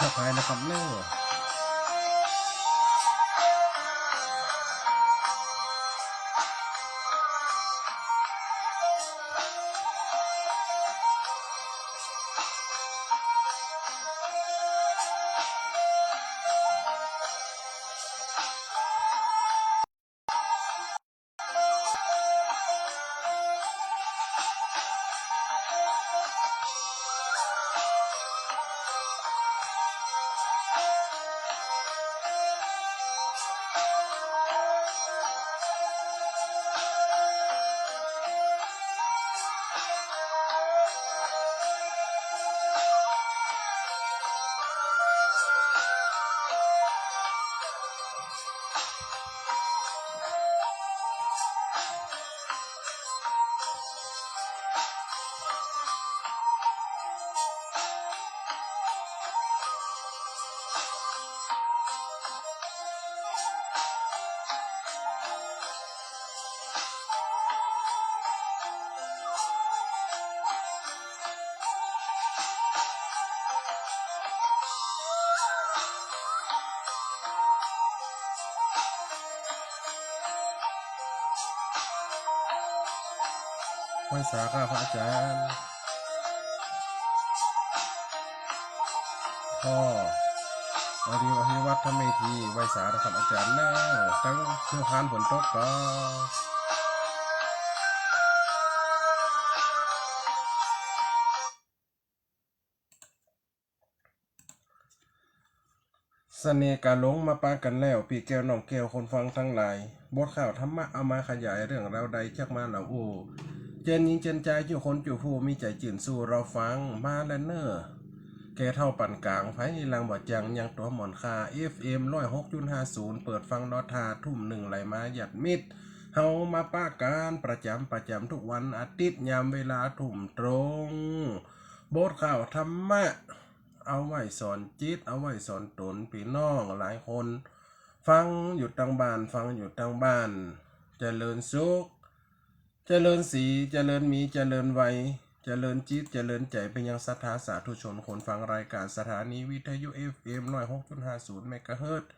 ทักทายนะครับเนอะไหว้สาข้าพระอาจารย์พ่ออภิวัตทำเมธีไหว้สานะครับอาจารย์เนอะตั้งเพื่อพานฝนตกก็เสน่ห์การลงมาปากันแล้วปีแก้วน้องแก้วคนฟังทั้งหลายบทข่าวธรรมะเอามาขยายเรื่องราวใดจากมาเหล่าโอเจนยิงเจนใจจู่คนจู่ผู้มีใจจื่นสู้เราฟังมาแล้วเนอะแกเท่าปั่นกลางไฟลังบ่จังยังตัวหมอนคา FM 106.50เปิดฟังดอทาทุ่มหนึ่งไหลมาหยัดมิดเฮามาป้าการประจำทุกวันอาทิตย์ยามเวลาทุ่มตรงบทข่าวธรรมะเอาไว้สอนจิตเอาไว้สอนตนพี่น้องหลายคนฟังอยู่ทางบ้านฟังอยู่ทางบ้านเจริญสุขเจริญสีเจริญมีเจริญวัยเจริญจิตเจริญใจเป็นยังศรัทธาสาธุชนคนฟังรายการสถานีวิทยุ FM 106.50 เมกะเฮิรตซ์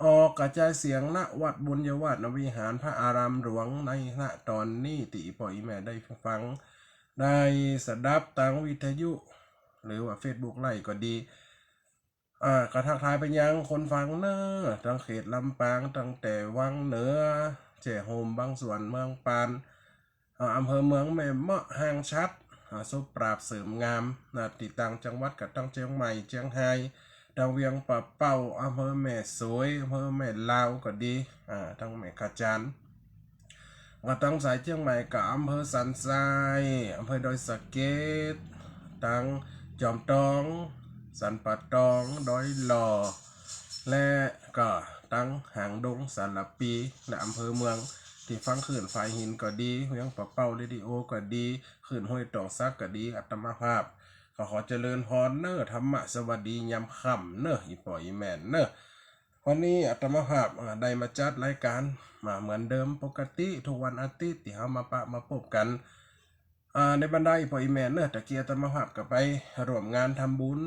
ออกกระจายเสียงณวัดบุญยวาสนวิหารพระอารามหลวงในณตอนนี้ติปอยแม่ได้ฟังได้สดับทางวิทยุหรือว่า Facebook ไลฟ์ก็ดีกระทักทายไปยังคนฟังเนอะตั้งเขตลำปางตั้งแต่วังเหนือเจ้โฮมบางส่วนเมืองปานอำเภอเมืองแม่เมาะห่างชัดสุปราบเสริมงามติดต่างจังหวัดกับตั้งเชียงใหม่เชียงไฮ้ดาวเวียงป่าเป้าอำเภอแม่สวยอำเภอแม่ลาวก็ดีทั้งแม่ขจานก็ตั้งสายเชียงใหม่กับอำเภอสันทรายอำเภอดอยสะเก็ดตั้งจอมตองสันป่าตองดอยหล่อและก็ตั้งหางดงสารปีและอำเภอเมืองที่ฟังขื่นฝ่ายหินก็ดีเวียงป่าเป้าเรดิโอก็ดีขื่นห้วยตองซักก็ดีอัตมาภาพขอเจริญพรเนอธรรมะสวัสดียามค่ำเนออีปออีแมนเนอวันนี้อัตมาภาพได้มาจัดรายการมาเหมือนเดิมปกติทุกวันอาทิตย์ที่เรามาพบกันในบรรดาอีปออีแมนเนอตะเกียตมาภาพกับไปร่วมงานทำบุญ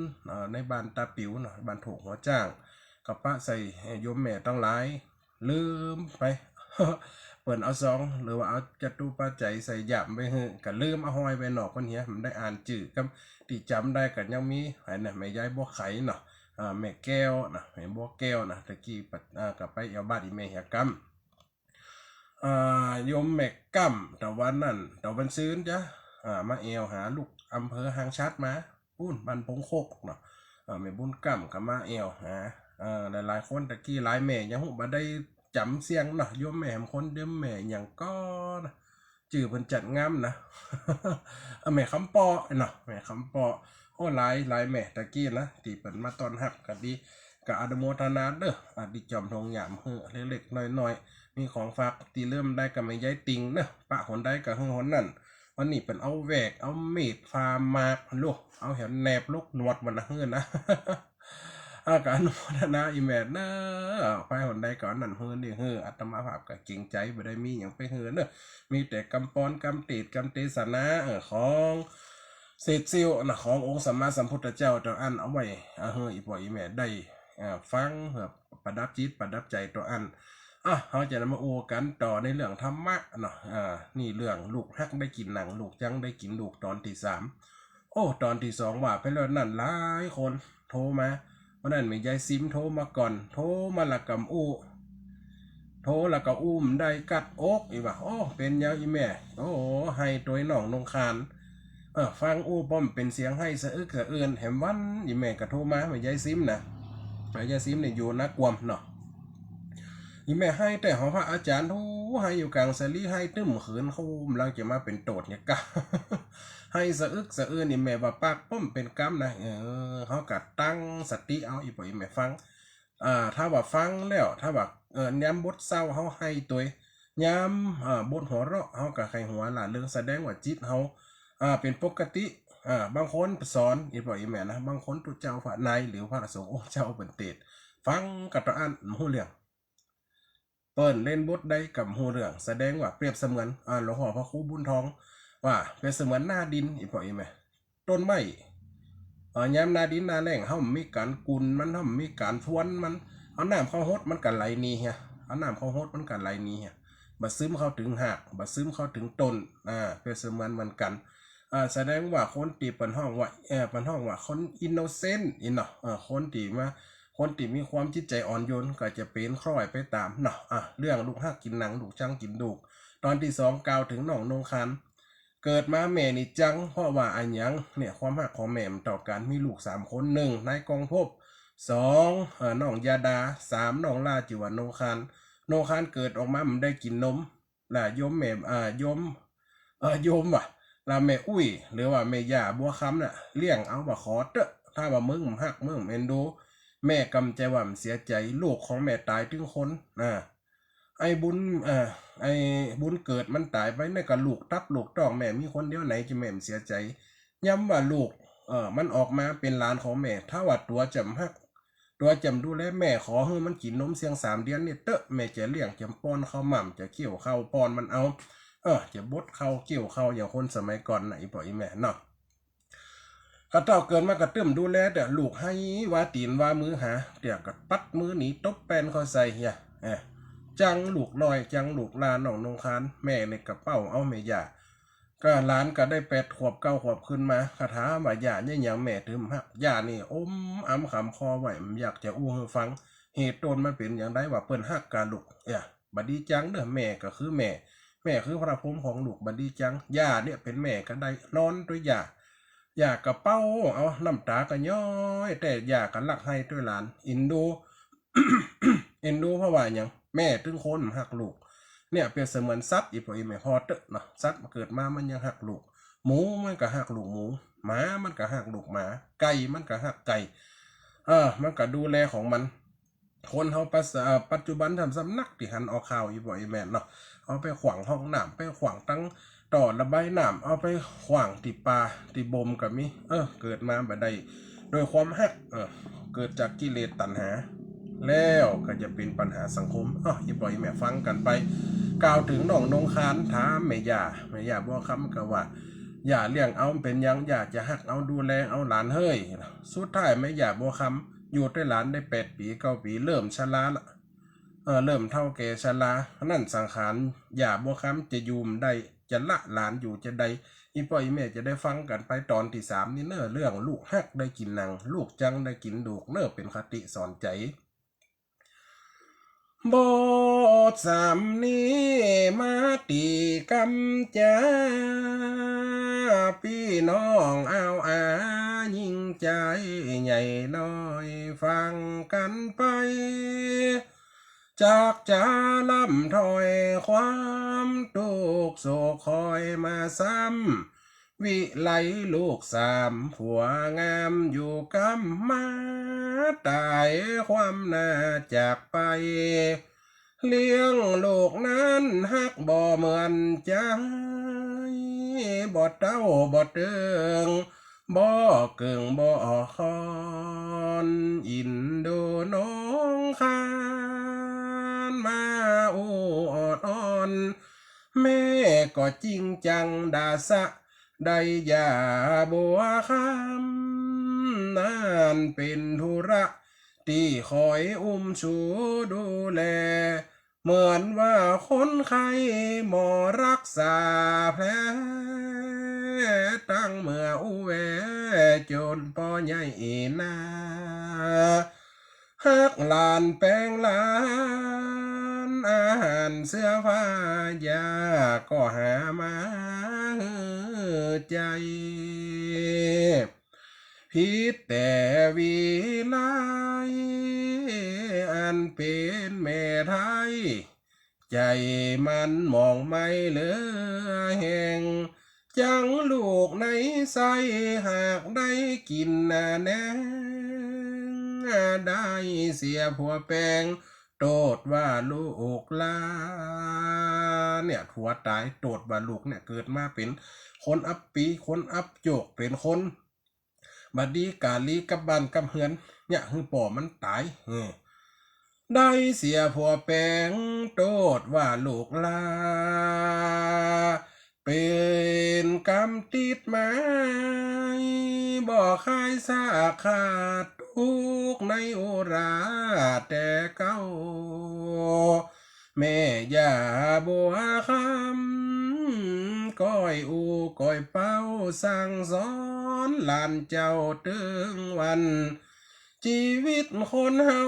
ในบ้านตาปิ๋วเนาะบ้านถูกหัวจ้างกับป้าใส่โยมแม่ตั้งหลายลืมไป เปิดเอาซองหรือว่าเอาจตุปัจจัยใส่ย่ำไปเฮ้ก็ลืมเอาหอยไปหนอกคนเนี้ยมันได้อ่านจืดกับที่จำได้กันยังมีไอ้เนี่ยแม่ยายบัวไข่เนาะแม่แก้วนะแม่บัวแก้วนะตะกี้กับไปเอาบ้านอีแม่เหียกำโยมแม่กัมแต่วันนั้นแต่วันซื้นจ้ะมาเอวหาลูกอำเภอหางชัดมาปุ้นบันพงโคกเนาะแม่บุญกัมกับมาเอวหาหลายคนตะกี้หลายแม่ยังหูบ่ได้จำเสียงเนาะโยมแม่คนเดิมแม่อย่างก็นะจื่อเพิ่นจัดงามนะ แม่คำปอเนาะแม่คำปอโอ้หลายแม่ตะกี้นะที่เปิดมาตอนหักก็ดีก็อนุโมทนาเด้อดิจอมทองหยามเฮ้อเล็กๆน้อยๆมีของฝากที่เริ่มได้กับแม่ยายติงเนาะปะหนได้กับหนนั่นวันนี้เป็นเอาแหวกเอาเม็ดฟาร์มากลูกเอาแหวนแนบลูกหนวดมันนะเฮ้อนะ การโมทนาอีแมนเนอะไปหนใดก่อนนั่นเฮือนี่เฮืออัตมาภาพก็เก่งใจบ่ได้มีอย่างไปเฮือเนอะมีแต่กำปอนกำติดกำเตสนาของ เศษเสี้ยวนะขององค์สัมมาสัมพุทธเจ้าตัวอันเอาไว้เฮ้ออีพ่ออีแม่ได้ฟังเพื่อประดับจิตประดับใจตัวอันเขาจะนำมาโอกันต่อในเรื่องธรรมะเนาะนี่เรื่องลูกฮักได้กินหนังลูกจังได้กินลูกตอนที่3โอ้ตอนที่2ว่าไปแล้วนั่นหลายคนโทรมาวันนั้นมียายซิมโทรมาก่อนโทรมาละกำอู้โทรแล้วก็อุ้มได้กัดอกอีว่าโอ้เป็นยังอีแม่โอ้ให้ตัวน้องนงคานฟังอู้ป้อมเป็นเสียงให้สะอึกสะเอื้อนแถมวันอีแม่ก็โทรมาว่ายายซิมนะยายซิมเนี่ยอยู่นักกวมเนาะอีแม่ให้แต่ของพระอาจารย์โอ้ให้อยู่กลางสลีให้ตึ้มขืนเขาลังจะมาเป็นโตดเนี่ยกะ ให้สะอึกสะเอื้อนอีแม่ว่าปากป้อมเป็นกำนะเขากัดตั้งสติเอาอีปอยอีแม่ฟังถ้าว่าฟังแล้วถ้าว่าย้ำบทเศร้าเขาให้ตัวย้ำบทหัวเราะเขากับใครหัวหล่ะเรื่องแสดงว่าจิตเขาเป็นปกติบางคนสอนอีปอยอีแม่นะบางคนตุเจ้าพระนายหรือพระสงฆ์เจ้าเป็นเตดฟังกับตัวอันหูเรื่องเปิ้นเล่นบทได้กับหูเรื่องแสดงว่าเปรียบเสมือนหลวงพ่อพระครูบุญทองว่าเปรียบเสมือนหน้าดินอีปอยอีแม่ต้นไม้ยามนาดินนาแรงเฮามีการกุนมันเฮามีการทวนมันเอาน้ำเข้าฮดมันกันไหลนี้เฮียเอาน้ำเข้าฮดมันกันไหลนี้เฮียบัดซึมเข้าถึงหากบัดซึมเข้าถึงต้นเป็นเสมือนเหมือนกันแสดงว่าคนตีเปิ้นห้องว่าเปิ้นห้องว่าคนอินโนเซนต์เนาะคนที่มีความจิตใจอ่อนโยนก็จะเป็นคล้อยไปตามเนาะเรื่องลูกฮักกินหนังลูกจังกินดูกตอนที่2กล่าวถึงน้องนงคานเกิดมาแม่นี่จังเพราะว่าอันยังเนี่ยความหักของแม่ต่อการมีลูก3คน1นายกองภพ2น้องยาดา3น้องลาจิวันโนคานเกิดออกมามันได้กินนมล่ะยมแม่ยมว่ะลาแม่อุ้ยหรือว่าแม่ย่าบัวคำน่ะเลี้ยงเอาบ่ขอเตอะถ้าว่ามึงหักมึงเอ็นดูแม่กำใจว่ามันเสียใจลูกของแม่ตายถึงคนไอ้บุญเกิดมันตายไปในกับลูกตับลูกต้องแม่มีคนเดียวไหนจะแม่เสียใจย้ำว่าลูกมันออกมาเป็นหลานของแม่ถ้าว่าตัวจำฮักตัวจำดูแลแม่ขอให้มันกินนมเสียง3 เดือนเนี่ยเตอะแม่จะเลี้ยงจะป้อนข้าวหม่ำจะเกี่ยวข้าวป้อนมันเอาจะบดข้าวเกี่ยวข้าวอย่างคนสมัยก่อนไหนปล่อยแม่เนาะกระเต่าเกินมากระตื้มดูแลแต่ลูกให้ว่าตีนว่ามือหาเดี๋ยวก็ปัดมือหนีตบแป้นเขาใส่เฮียจังลูกลอยจังลูกลาหนองนงคานแม่ในกระเป๋าเอาแม่ยาก็หลานก็ได้8 ขวบ9 ขวบขึ้นมาคาถาว่าย่าเนี่ยอย่างแม่ถึมฮักย่านี่อ้ำขำคอไหวมันอยากจะอู้ให้ฟังเหตุต้นมันเป็นอย่างไรว่าเปิ้นฮักกาลูกบัดดีจังเด้อแม่ก็คือแม่คือพระพรหมของลูกบัดดีจังย่าเนี่ยเป็นแม่ก็ได้นอนด้วยย่ากระเป้าเอาน้ำตาก็ย้อยแต่ย่ากันลักให้ด้วยหลานอินดู เอ็นดูเพราะว่าอย่างแม่ถึงคนหักลูกเนี่ยเปรียบเสมือนสัตว์อีพออีแม่ฮอตเนาะสัตว์เกิดมามันยังหักลูกหมูมันก็หักลูกหมูหมามันก็หักลูกหมาไก่มันก็หักไก่มันก็ดูแลของมันคนเขาปัจจุบันทำสำนักที่หันออกข่าวอีบ่อยแม่เนาะเอาไปขวางห้องน้ำไปขวางตั้งต่อระบายน้ำเอาไปขวางติปลาติบมกับมิเกิดมาแบบใดโดยความหักเกิดจากกิเลสตัณหาแล้วก็จะเป็นปัญหาสังคมอย่าปล่อยแม่ฟังกันไปกล่าวถึงน้องนงคานถามแม่ย่าบัวคำก็ว่าอย่าเลี้ยงเอาเป็นยังอย่าจะหักเอาดูแลเอาหลานเฮ้ยสุดท้ายแม่ย่าบัวคำอยู่ด้วยหลานได้8 ปี9 ปีเริ่มชราละเริ่มเท่าแก่ชรานั่นสังขารอย่าบัวคำจะยูมได้จะละหลานอยู่จะได้อีพ่ออีแม่จะได้ฟังกันไปตอนที่3นี่เนอเรื่องลูกฮักได้กินหนังลูกจังได้กินดูกเนอเป็นคติสอนใจบท3นี้มาตีกำจาพี่น้องเอายิ่งใจใหญ่น้อยฟังกันไปจากจะล่ำถอยความทุกโศกคอยมาซ้ำวิไลลูก3ผัวงามอยู่กำมาตายความน่าจากไปเลี้ยงลูกนั้นฮักบ่เหมือนใจบ่เต้าบ่เติงบ่เกิงบ่คอนอินดูน้องคานมาอดอ่อนแม่ก็จริงจังดา ได้ยาบัวคำนั่นเป็นธุระที่คอยอุ้มชูดูแลเหมือนว่าคนไข้หมอรักษาแผลตั้งเมื่ออุเวจนปอใหญ่นาฮักหลานแปลงหลานอาหารเสื้อผ้ายาก็หามาใจผิดแต่วิไลอันเป็นแม่ไทยใจมันมองไม่เหลือแห่งจังลูกในใสหากได้กินแน่ได้เสียผัวแปงโตดว่าลูกลาเนี่ยผัวตายโตดว่าลูกเนี่ยเกิดมาเป็นคนอับปีคนอับโจกเป็นคนบัดดีกาลีกับบ้านกับเฮือนเนี่ยคือป่อมันตายได้เสียผัวแปงโตดว่าลูกลาเป็นกรรมติดไม้บ่คายสาขาดทุกในอุราแต่เก้าแม่ย่าบัวคำก้อยอูก้อยเป้าสั่งสอนหลานเจ้าตึงวันชีวิตคนเฮา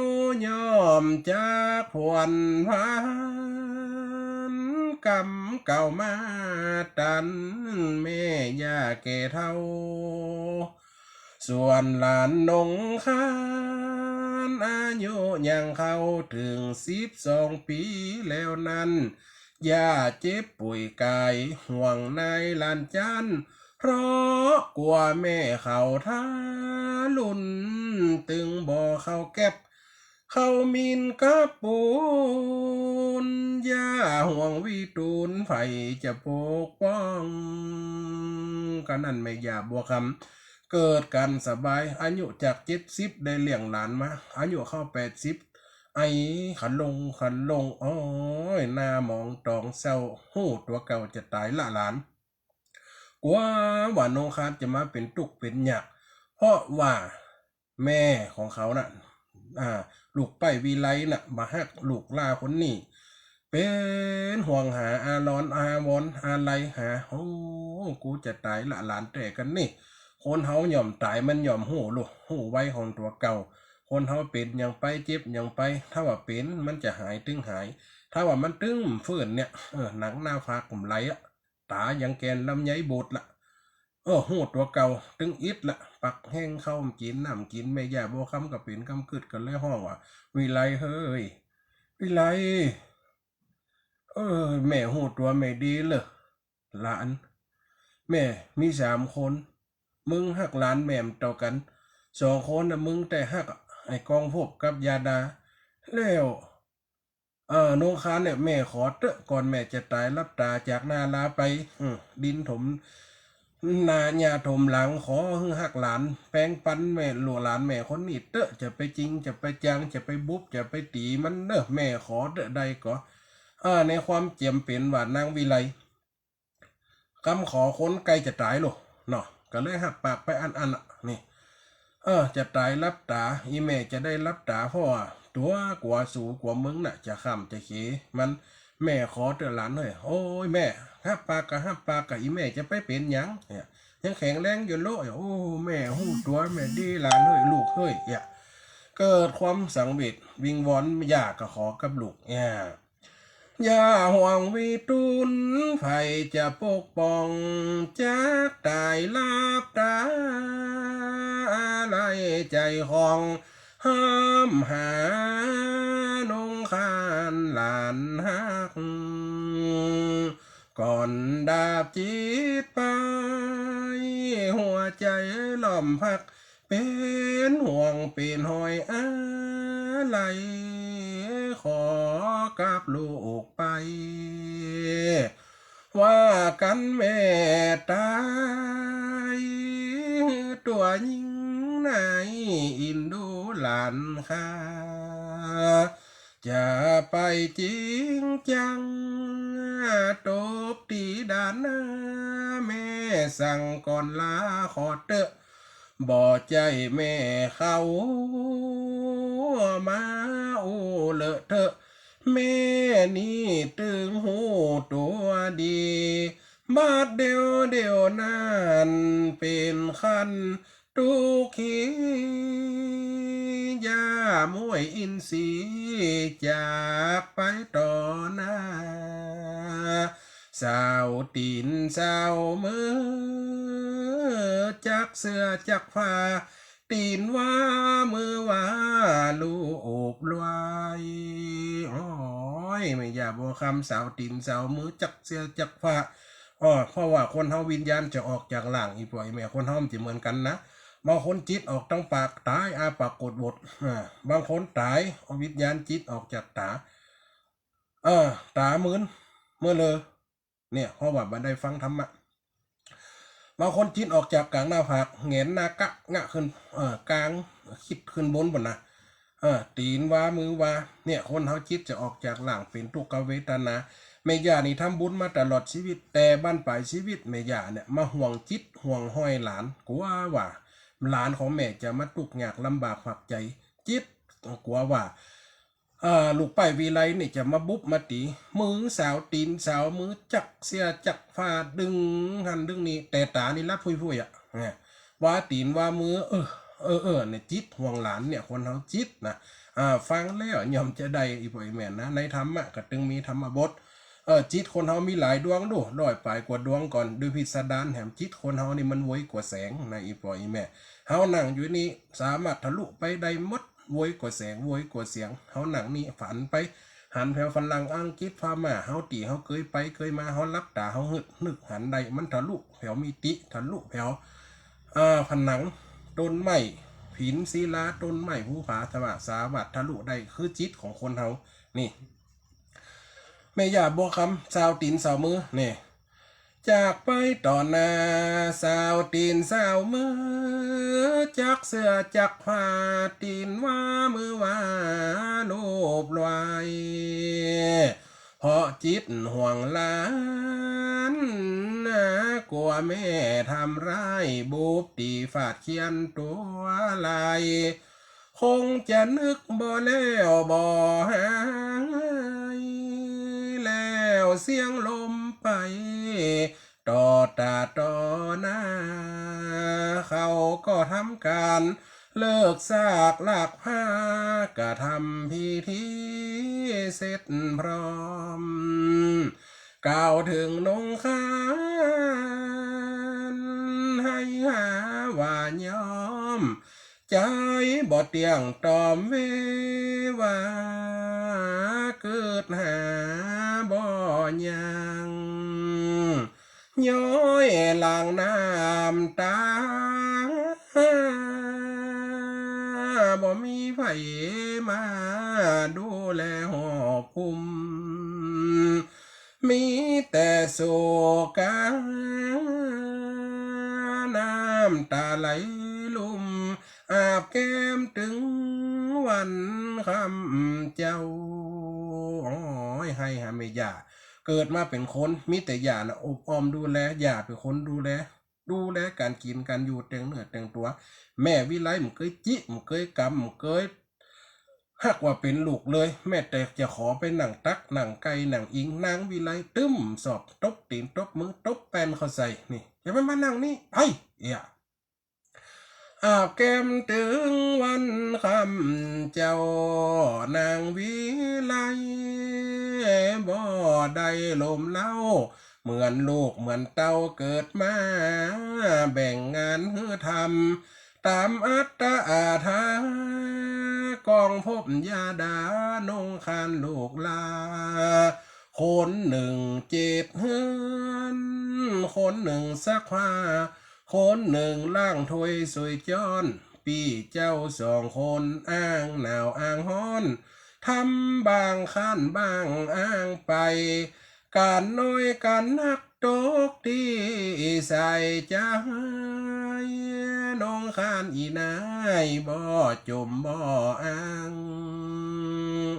ยอมจากผวนพันกรรมเก่ามาตันแม่ย่าแก่เท่าส่วนหลานนงคานอายุยังเข้าถึง12 ปีแล้วนั้นย่าเจ็บป่วยกายห่วงในหลานจันเพราะกลัวแม่เขาท้าลุนตึงบ่อเขาแก็บเขามินกับปูนย่าห่วงวิตูนไฟจะปกป้องกันนั่นไม่ย่าบัวคำเกิดกันสบายอายุจาก70ได้เลี้ยงหลานมาอายุเข้า80ไอ้ขันลงโอ้ยหน้ามองตองเศร้าหูตัวเก่าจะตายละหลานกว่าว่าน้องคาดจะมาเป็นตุกเป็นหยักเพราะว่าแม่ของเขาน่ะลูกไปวีไลน่ะมาฮักลูกล่าคนนี้เป็นห่วงหาอารอนอาวอนอะไรหาโอ้กูจะตายละหลานแต่กันนี่คนเฮาย่อมตายมันย่อมหูลูกหูไว้ของตัวเก่าคนเฮาเป็นอย่างไปเจ็บอย่างไปถ้าว่าเป็นมันจะหายตึงหายถ้าว่ามันตึงฝืนเนี่ยหนังหน้าฟ้ากลุ่มไหลอะตายังแกนลำไยบดละหูตัวเก่าตึงอิดละปักแห้งเข้ากินน้ำกินแม่ย่าบัวคำกับเป็นกำกึดกันเลยห้องว่าวิไลเฮ้ยวิไลแม่หูตัวไม่ดีเลยหลานแม่มี3 คนมึงหักหลานแม่มต่อกัน2 คนนะมึงแต่หักไอ้กองพบกับยาดาแล้วน้องค้านเนี่ยแม่ขอเตอะก่อนแม่จะตายรับตาจากนาลาไปดินถมนาญาถมหลังขอหักหลานแปลงปันแม่หลวหลานแม่คนนี้เตอะจะไปจริงจะไปจังจะไปบุบจะไปตีมันเนอะแม่ขอเตอะใดก็ในความเจียมเป็นว่านางวิไลคำขอคนไกลจะตายหรอเนาะก็เลยหักปากไปอันนี่จะตายรับตาอีแม่จะได้รับตาเพราะว่าตัวกว่าสูกว่ามึงน่ะจะข้ามจะเขมันแม่ขอเตือนหลานเลยโอ้ยแม่ห้าปากกับอีแม่จะไปเป็นยังเนี่ยยังแข็งแรงอยู่โลโอ้แม่หูตัวแม่ดีหลานเฮ้ยลูกเฮ้ยเกิดความสังเวชวิงวอนอยากก็ขอกับลูกอย่าห่วงวิตุนไผจะปกป้องจากตายลับตาอะไรใจของห้ามหานงคานหลานฮักก่อนดาบจิตไปหัวใจหล่อมพักเป็นห่วงเป็นหอยอะไรขอกับลูกไปว่ากันแม่ตายตัวยิ่งไหนอินดูหลานข้าจะไปจริงจัง ตบตีด่านหน้าแม่สั่งก่อนลาขอเตอะบ่ใจแม่เขามาโอเลอะเถอะแม่นี่ตึงหูตัวดีบาดเดียวนั้นเป็นคันทุกขียามวยอินทรีจากไปต่อหน้าสาวตีนสาวมือจักเสื้อจักผ้าตีนว่ามือว่าลูกลวยโอ้ยไม่อยากบอกคำสาวตีนสาวมือจักเสื้อจักผ้าเพราะว่าคนเฮาวิญญาณจะออกจากหลังอีปล่อยแม่คนเฮาจะเหมือนกันนะบางคนจิตออกตั้งปากตายอาปากกดบทบางคนตายเอาวิญญาณจิตออกจากตาตาเหมือนเมื่อเลยเนี่ยเพราะว่าบันไดฟังธรรมะบางคนจิตออกจากกลางหน้าผากเงนหน้ากะงะขึ้นกลางคิดขึ้นบนนะตีนว่ามือว่าเนี่ยคนเฮาจิตจะออกจากหลังเป็นทุกขเวทนาแม่ย่านี่ทำบุญมาตลอดชีวิตแต่บ้านปลายชีวิตแม่ย่าเนี่ยมาห่วงจิตห่วงห้อยหลานกลัวว่าหลานของแม่จะมาทุกข์ยากลำบากฝักใจจิตกลัวว่าลูกไปวีไลนี่จะมาบุบมาตีมือสาวตีนสาวมือจักเสียจักฟาดึงหันดึงนี่แต่ตานี่รับพุยอ่ะว่าตีนว่ามือเนี่ยจิตห่วงหลานเนี่ยคนเขาจิตนะฟังแล้วยอมจะได้อีพ่อยแม่นะในธรรมะก็ตึงมีธรรมบทจิตคนเฮามีหลายดวงดูด้อยปลายกว่าดวงก่อนดูพิสดารแถมจิตคนเฮานี่มันไวกว่าแสงในอีปอยแม่เฮานั่งอยู่นี่สามารถทะลุไปได้หมดไวกว่าแสงไวกว่าเสียงเฮานั่งนี่ฝันไปหันแผ่วฝรั่งอังกฤษพามาเฮาตีเฮาเคยไปเคยมาเฮารับตาเฮาหึดนึกหันใดมันทะลุแผ่วมีติทะลุแผ่วผนังต้นไม้หินศิลาต้นไม้ภูผาสวัสดิ์ทะลุได้คือจิตของคนเฮานี่แม่ย่าบัวคำสาวตีนสาวมือเนี่ยจากไปต่อหน้าสาวตีนสาวมือจักเสื้อจักผ้าตีนว่ามือว่าโลบลอยเพราะจิตห่วงหลานกลัวแม่ทำร้ายบุบตีฝาดเขียนตัวลายคงจะนึกบ่แล้วบ่หายแล้วเสียงลมไปต่อตาต่อหน้าเขาก็ทำการเลิกซากลากผ้ากะทำพิธีเสร็จพร้อมกล่าวถึงนงคานให้หาว่ายอมใจบ่เตียงตอมเวว่าเกิดหาบ่ยังย้อยหลังน้ำตาบ่มีไผมาดูแลหอบคุมมีแต่โศกาน้ำตาไหลลุ่มอาบแก้มถึงวันคำเจ้าโอ้ยให้หาไม่ยาเกิดมาเป็นคนมีแต่ยานะอบออมดูแลยาเป็นคนดูแลการกินการอยู่แต่งเนื้อแต่งตัวแม่วิไลมันเคยจิมันเคยกำมันเคยหักว่าเป็นลูกเลยแม่แต่จะขอไปหนังตักหนังไก่หนังอิงนางวิไลตึ้มสอบตบตีนตบมือตบแป้นเขาใส่นี่อย่าไปมานั่งนี่ไปอาบแก้มถึงวันคำเจ้านางวิไลบ่ได้ลมเล่าเหมือนลูกเหมือนเต้าเกิดมาแบ่งงานให้ทำตามอัตตาธากองพบยาดานงคานลูกลาคนหนึ่งเจ็บเฮือนคนหนึ่งซักผ้าคนหนึ่งล่างถ้วยสวยจอนปีเจ้าสองคนอ้างหนาวอ้างฮ้อนทำบางข้านบางอ้างไปการน้อยการนักตกที่ใส่ใจน้องข้านอีนายบ่จมบ่อ้าง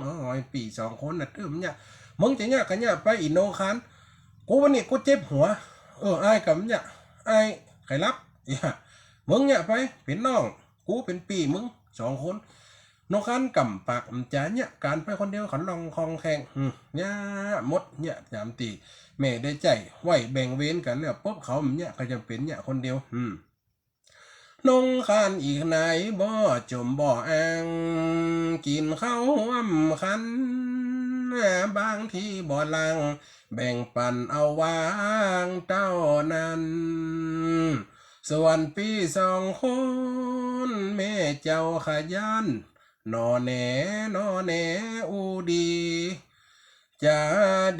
โอ้ยปีสองคนน่ะเติมเนี่ยมึงจะเนี่ยกันเนี่ยไปอีน้องข้าน กูวันนี้กูเจ็บหัวไอ้กับเนี่ยไอ้ใครรับอย่ามึงเนี่ยไปเป็นน้องกูเป็นปีมึง2 คนน้องคันกำปากจ่าเนี่ยการไปคนเดียวขันลองคองแข่งเนี่ยมดเนี่ยจามตีแม่ได้ใจไหวแบ่งเว้นกันแล้วปุ๊บเขาเนี่ยก็จะเป็นเนี่ยคนเดียวน้องคันอีกไหนบ่จมบ่อ่างกินข้าวห่วมคันบางทีบ่ลังแบ่งปันเอาวางเจ้านั้นส่วนปี2 คนแม่เจ้าขยันนอแหนนอแหนอูดีจะ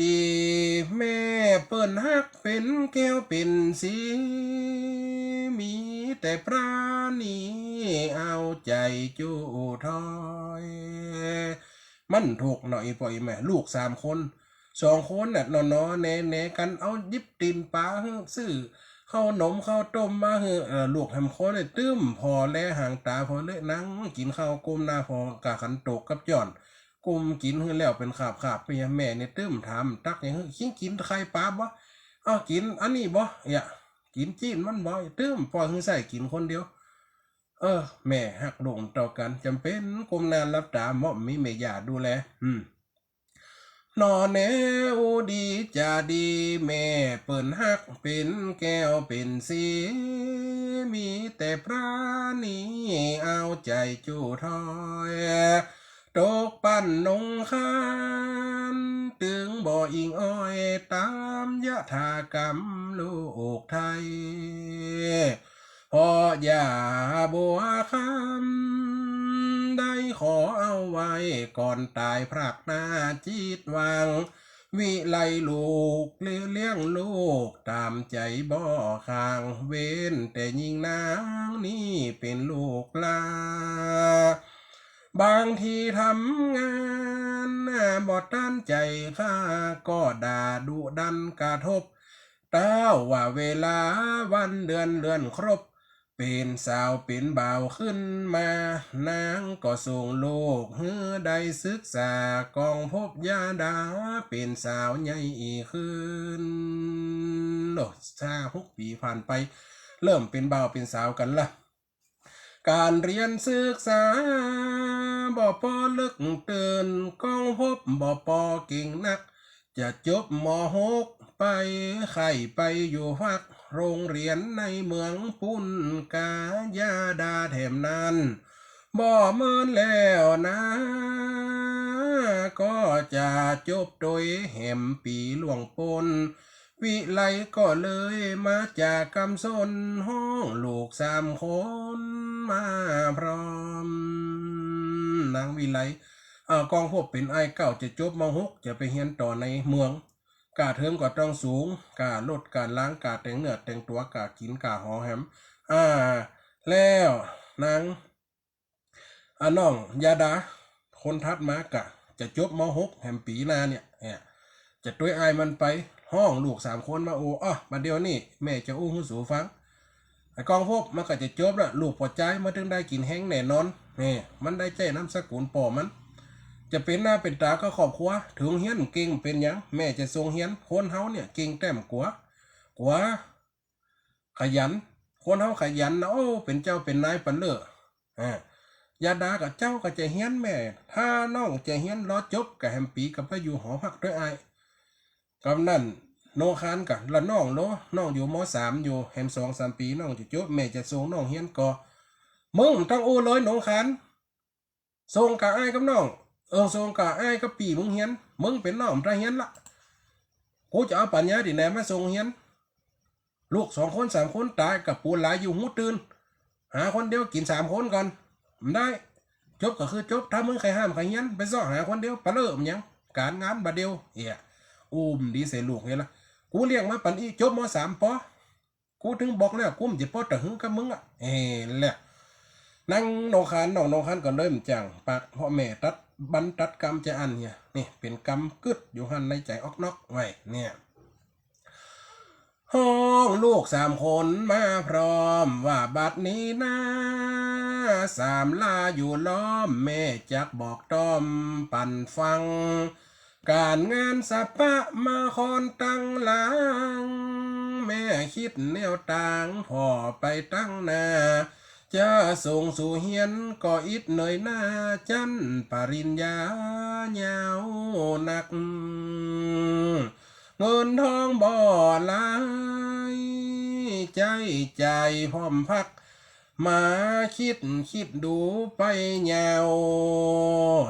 ดีแม่เปิ้นฮักเป็นแก้วเป็นสีมีแต่ปราณีเอาใจจูทอยมันถูกหน่อยปล่อยแม่ลูก3 คน2 คนน่ะนอนแน่กันเอายิบตีนปลาซื้อข้าวนมข้าวต้มมาลูกทำคนเลยตื้มพอแลห่างตาพอเลยนั่งกินข้าวก้มหน้าพอกะขันตกกับจ่อนกุมกินแล้วเป็นขาบไปแม่เนี่ยตื้มถามตักอย่างขิงกินใครปลาบ่กินอันนี้บ่กินจีนมันบ่ตื้มพอใส่กินคนเดียวแม่หักลงต่อกันจำเป็นกุมนานรับตาหม่อมมีแม่ยาดูแลนอแนวดีจะดีแม่เปิ่นฮักเป็นแก้วเป็นสีมีแต่พระนี้เอาใจจูทอยตกปั้นนงคานตึงบ่ออิงอ้อยตามยะถากรรมลูกไทยพออย่าบัวคำได้ขอเอาไว้ก่อนตายพรากหน้าจิตวางวิไลลูกเลี้ยงลูกตามใจบ่อข้างเว้นแต่ยิงนางนี่เป็นลูกลาบางทีทำงานบ่ตั้นใจข้าก็ด่าดุดันกระทบเต้าว่าเวลาวันเดือนเลื่อนครบเป็นสาวเป็นบ่าวขึ้นมานางก็ส่งลูกได้ศึกษากองพบยาดาเป็นสาวใหญ่อีกขึ้น6 ปีผ่านไปเริ่มเป็นบ่าวเป็นสาวกันละการเรียนศึกษาบ่พอลึกเตือนกองพบบ่พอเก่งนักจะจบม.6ไปไข่ไปอยู่พักโรงเรียนในเมืองปุ่นกายาดาแถมนั้นบ่เมินแล้วนะก็จะจบโดยแหมปีหลวงปนวิไลก็เลยมาจากกำสนห้องลูก3 คนมาพร้อมนางวิไลกองพบเป็นไอ้เก่าจะจบม.6จะไปเรียนต่อในเมืองกาเทิมก็ต้องสูงกาลดการล้างกาแต่งเนื้อแต่งตัวกากินกาหอแฮมแล้วนางน้องยาดาคนทัดมากะจะจบม.6แฮมปีหน้าเนี่ยจะด้วยไอมันไปห้องลูก3 คนมามาเดียวนี่แม่จะอู้หูสูฟังไอกองพบมันก็จะจบละลูกพอใจมาถึงได้กินแห้งแน่นอนมันได้ใจน้ำสกุลป่อมันจะเป็นหน้าเป็นตาก็ครอบครัวถึงเฮียนเก่งเป็นยังแม่จะทรงเฮียนคนเฮาเนี่ยเก่งแต้มกว่าขยันคนเฮาขยันนะเป็นเจ้าเป็นนายปันเลอยาดากับเจ้าก็จะเฮียนแม่ถ้าน้องจะเฮียนรอจบกับแฮมปีกับไปอยู่หอพักด้วยไอกำนั่นโนคานกับละน้องอยู่ม.3อยู่แฮม2-3 ปีน้องจะจบแม่จะส่งน้องเฮียนก่อมึงต้องโอ้เลยโนคานส่งกับไอ้กับน้องส่งกับไอ้กับปีมึงเฮียนมึงเป็นน้องตาเฮียนละกูจะเอาปัญญาที่ไหนมาส่งเฮียนลูก2 คน 3 คนตายกับปูนหลายอยู่หูตื่นหาคนเดียวกิน3 คนก่อนมันได้จบก็คือจบถ้ามึงใครห้ามใครเฮียนไปซ่อหาคนเดียวปะเลิมยังการงานบาเดียวดีเสียลูกเห็นละกูเลี้ยงมาปันอีจบม.3 ปอกูถึงบอกแล้วกูมันจะปอแต่หึงกับมึงแหละนั่งโนคานน้องโนคานก็เริ่มจังปากพ่อแม่ตัดกรรมจะอันเนี่ยนี่เป็นกรรมกึดอยู่หันในใจออกนอกไว้เนี่ยห้องลูก3 คนมาพร้อมว่าบัดนี้นะ3 ลาอยู่ล้อมแม่จักบอกต้อมปั่นฟัง การงานสะปะมาคอนตั้งหลังแม่คิดแนวต่างพอไปตั้งหน้าจะส่งสู่เฮียนก็อิดเหนื่อยหน้าจันปริญญายาวนักเงินทองบ่หลายใจใจพร้อมพักมาคิดดูไปยาว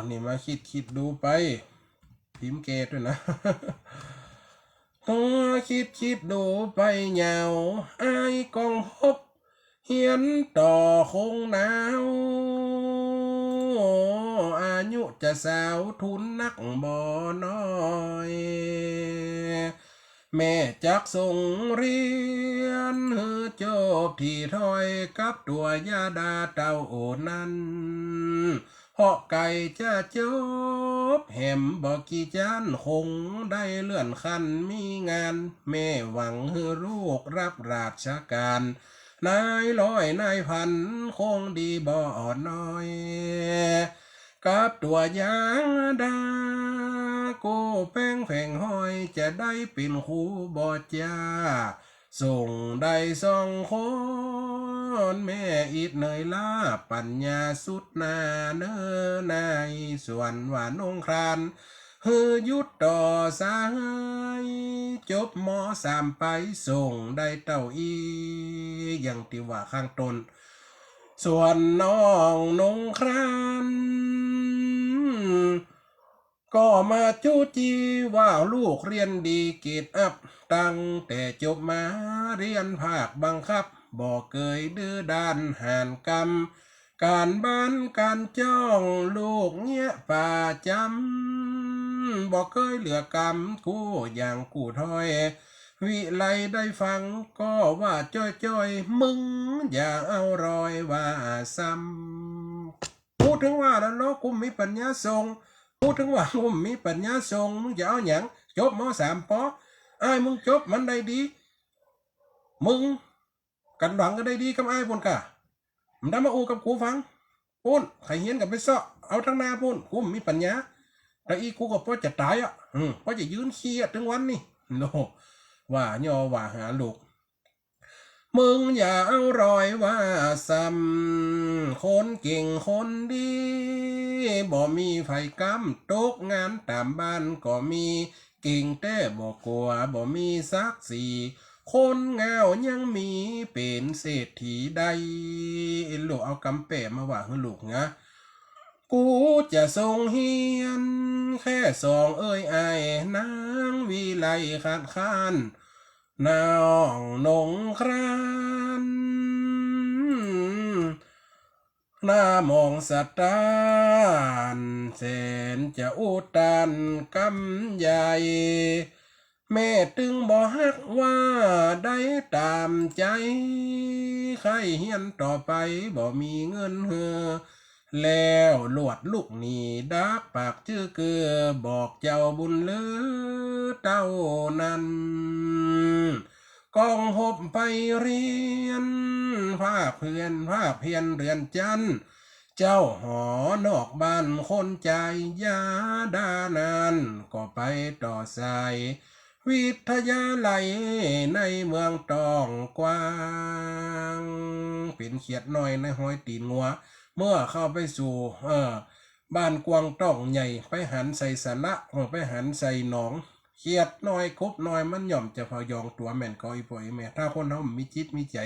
นี่มาคิดดูไปพิมพ์เกตด้วยนะ ก็คิดดูไปยาวไอ้กองพบเฮียนต่อคงหนาวอายุจะสาวทุนนักบ่น้อยแม่จักส่งเรียนเฮือจบที่ถอยกับตัวยาดาเต้าโอนั้นเพราะไก่จะจบแหมบอกกี่จานคงได้เลื่อนขั้นมีงานแม่หวังให้ลูกรับราชการนายร้อยนายพันคงดีบ่อ่อนน้อยกับตัวยางดาโกแป้งแผงห้อยจะได้เป็นครูบ่จ้าส่งได้สองคนแม่อีดเหนื่อยล้าปัญญาสุดนาเนื้อนายส่วนหวานองครานฮือยุดต่อสายจบม.3ไปส่งได้เต้าอีอย่างที่ว่าข้างต้นส่วนน้องนงครานก็มาจู้จีว่าลูกเรียนดีเกรดอัพตั้งแต่จบมาเรียนภาคบังคับบอกเกยดื้อด้านหานกรรมการบ้านการจ้องลูกเงี้ยป่าจำบอกเคยเหลือกรรมกูอย่างกูถ้อยวิไลได้ฟังก็ว่าจ้อยมึงอย่าเอารอยว่าซ้ำพูดถึงว่าแล้วเนาะกูมีปัญญาทรงพูดถึงว่ากูมีปัญญาทรงมึงจะเอาอย่างจบม.3ป.ไอ้มึงจบมันได้ดีมึงกันหวังก็ได้ดีกับไอ้พุ่นกะมันได้มาอูกับกูฟังพุ่นใครเฮียนกับไปเซาะเอาทั้งหน้าพุ่นกูมีปัญญาแต่อีกูก็พอจะตายอ่ะพอจะยืนเคียถึงวันนี้โนว่าย่อว่าหาลูกมึงอย่าเอารอยว่าซ้ำคนเก่งคนดีบ่มีไฟกำตกงานตามบ้านก็มีเก่งแต่บ่กลัวบ่มีซักสีคนเงายังมีเป็นเศรษฐีใดลูกเอากำเปะมาว่าให้ลูกนะกูจะส่งเฮียนแค่สองเอ้ยไอ้นางวิไลขาดค้านน้องนงครานหน้ามองสตานแสนจะอุตานกำใหญ่แม่ตึงบ่ฮักว่าได้ตามใจใครเฮียนต่อไปบ่มีเงินเฮือแล้วหลวดลูกนี่ดักปากชื่อเกือบอกเจ้าบุญเลือเต้านั้นกองหบไปเรียนภาคเพียนเรือนจันเจ้าหอนอกบ้านคนใจยาดานานก็ไปต่อสายวิทยาลัยในเมืองตองกวางเป็นเขียดน้อยในห้อยตีนงัวเมื่อเข้าไปสู่บ้านกวางต้องใหญ่ไปหันใส่สาระไปหันใส่หนองเขียดน้อยคบน้อยมันย่อมจะพยองตัวแม่นก็อีป่อยแม่ถ้าคนเฮามีจิตมีใจ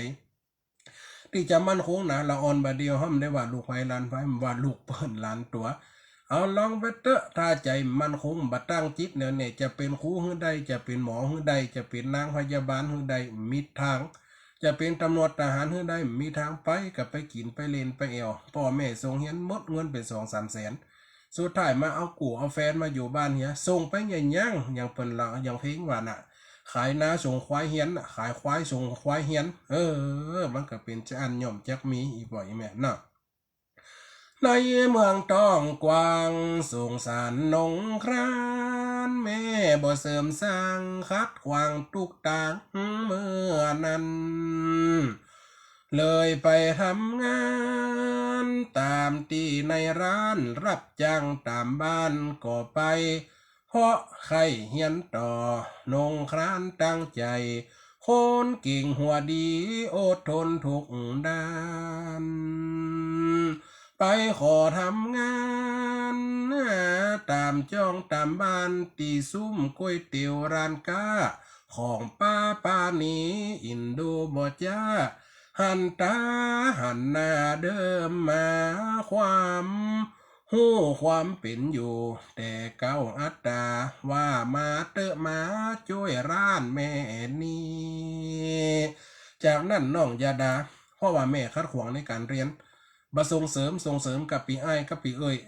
ที่จะมั่นคงนะละอ่อนบาเดียวห้ามได้ว่าลูกไฟลานไฟว่าลูกเปิ้นลานตัวเอาลองไปเตอะถ้าใจมันคงบัดตั้งจิตเนี่ยจะเป็นครูหื้อใดจะเป็นหมอหื้อใดจะเป็นนางพยาบาลหื้อใดมีทางจะเป็นตำรวจทหารหื้อใดมีทางไปกับไปกินไปเล่นไปเอวพ่อแม่ส่งเฮียนหมดเงินเป็น2-3 แสนสุดท้ายมาเอากูเอาแฟนมาอยู่บ้านเฮียส่งไปใหญ่ย่างอย่างเปิ้นละอย่างเพลงว่าน่ะขายนาส่งควายเฮียนขายควายส่งควายเฮียนมันก็เป็นจะอันย่อมจักมีอีบ่อยแม่เนาะในเมืองต้องกวางสงสารนงครานแม่บ่เสริมสร้างคัดขวางทุกต่างเมื่อนั้นเลยไปทำงานตามที่ในร้านรับจ้างตามบ้านก็ไป เพราะใครเฮียนต่อนงครานตั้งใจคนเก่งหัวดีอดทนทุกด้านไปขอทำงานตามจ้องตามบ้านตีซุ้มก๋วยเตี๋ยวร้านก้าของป้านี้อินดูบ่จ้าหันตาหันหน้าเดิมมาความหู้ความเป็นอยู่แต่เก้าอัตตาว่ามาเตอะมาช่วยร้านแม่นี้จากนั้นน้องยาดาเพราะว่าแม่คัดขวางในการเรียนบ่ส่งเสริมกับปีอ้ายกับปีเอ้ย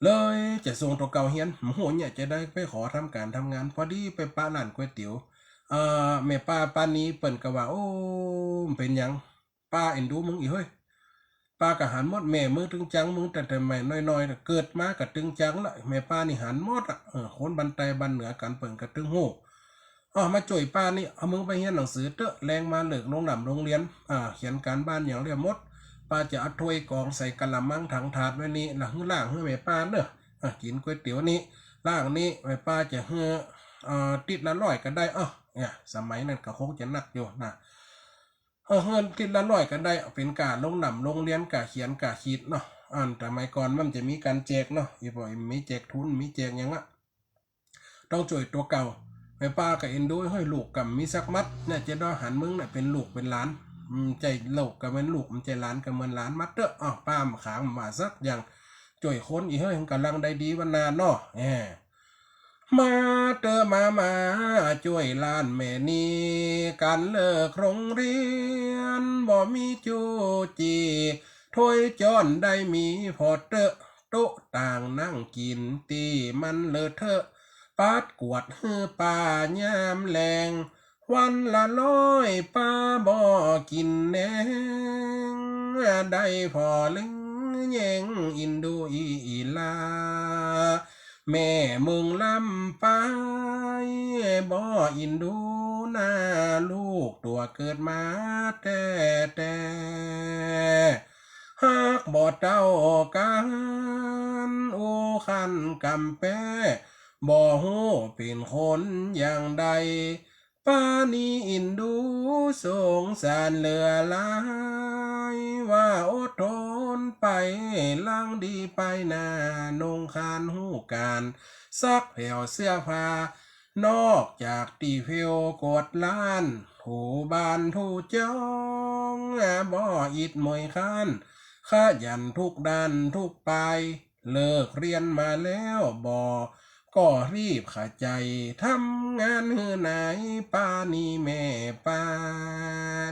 เลยจะส่งตัวเก่าเฮียนหมูเนี่ยจะได้ไปขอทำการทำงานพอดีไปป้าร้านก๋วยเตี๋ยวแม่ป้านี้เปิ่นก็ว่าโอ้เป็นหยังป้าเอ็นดูมึงอีเฮ้ยป้ากะหันหมดแม่มือตึงจังมึงแต่แม่น้อยๆเกิดมากะตึงจังละแม่ป้านี่หันหมดอ่ะคนบันไตบันเหนือกันเปิ่นกะตึงโหมาจ่วยป้านี่เอามึงไปเรียนหนังสือเตอะแรงมาเลิกโรงเรียนเขียนการบ้านอย่างเรียบหมดป้าจะเอาถ้วยกองใส่กะละมังถังถาดไว้นี่ล่ะล่างให้แม่ป้าเนอะกินก๋วยเตี๋ยวนี้ล่างนี้แม่ป้าจะติดละ100ก็ได้เนี่ยสมัยนั้นก็คงจะหนักอยู่นะเงินติดละ100ก็ได้เป็นการลงหนำโรงเรียนกะเขียนกะคิดเนาะแต่สมัยก่อนมันจะมีการแจกเนาะอีบ่อยมีแจกทุนมีแจกอย่างต้องจ่วยตัวเก่าแม่ป้ากับเอ็นดูให้ลูกกับมีสักมัดเนี่ยจะได้หันมึงเนี่ยเป็นลูกเป็นหลานใจลูกกับเป็นลูกมันใจหลานกับเหมือนหลานมัดเด้อป้าขางมาสักอย่างจ่วยคนอีเฮ้ยกำลังได้ดีวันนานเนาะมาเตอมาช่วยล้านแม่นี้การเลิกโรงเรียนบ่มีจูจีถ้วยจอนได้มีพอเตอะโต๊ะต่างนั่งกินตีมันเลอะเทอะปาดกวดฮือป่ายามแรงวันละ100ป้าบ่กินแหนงได้พอลึงแยงอินดูอีลาแม่มึงลำไปบ่อินดูหน้าลูกตัวเกิดมาแต่หากบ่เจ้ากันโอคันกำแปบ่ฮู้เป็นคนอย่างใดป้านี้อินดูสงสารเหลือหลายว่าอดทนไปลังดีไปหน้านงคานหูการซักแผ่วเสื้อผ้านอกจากตีเฟียวกดล้านถูบ้านถูจ้องบ่อิดมวยคันขยันทุกด้านทุกไปเลิกเรียนมาแล้วก็รีบขาใจทำงานหือไหนป้านี่แม่ป้า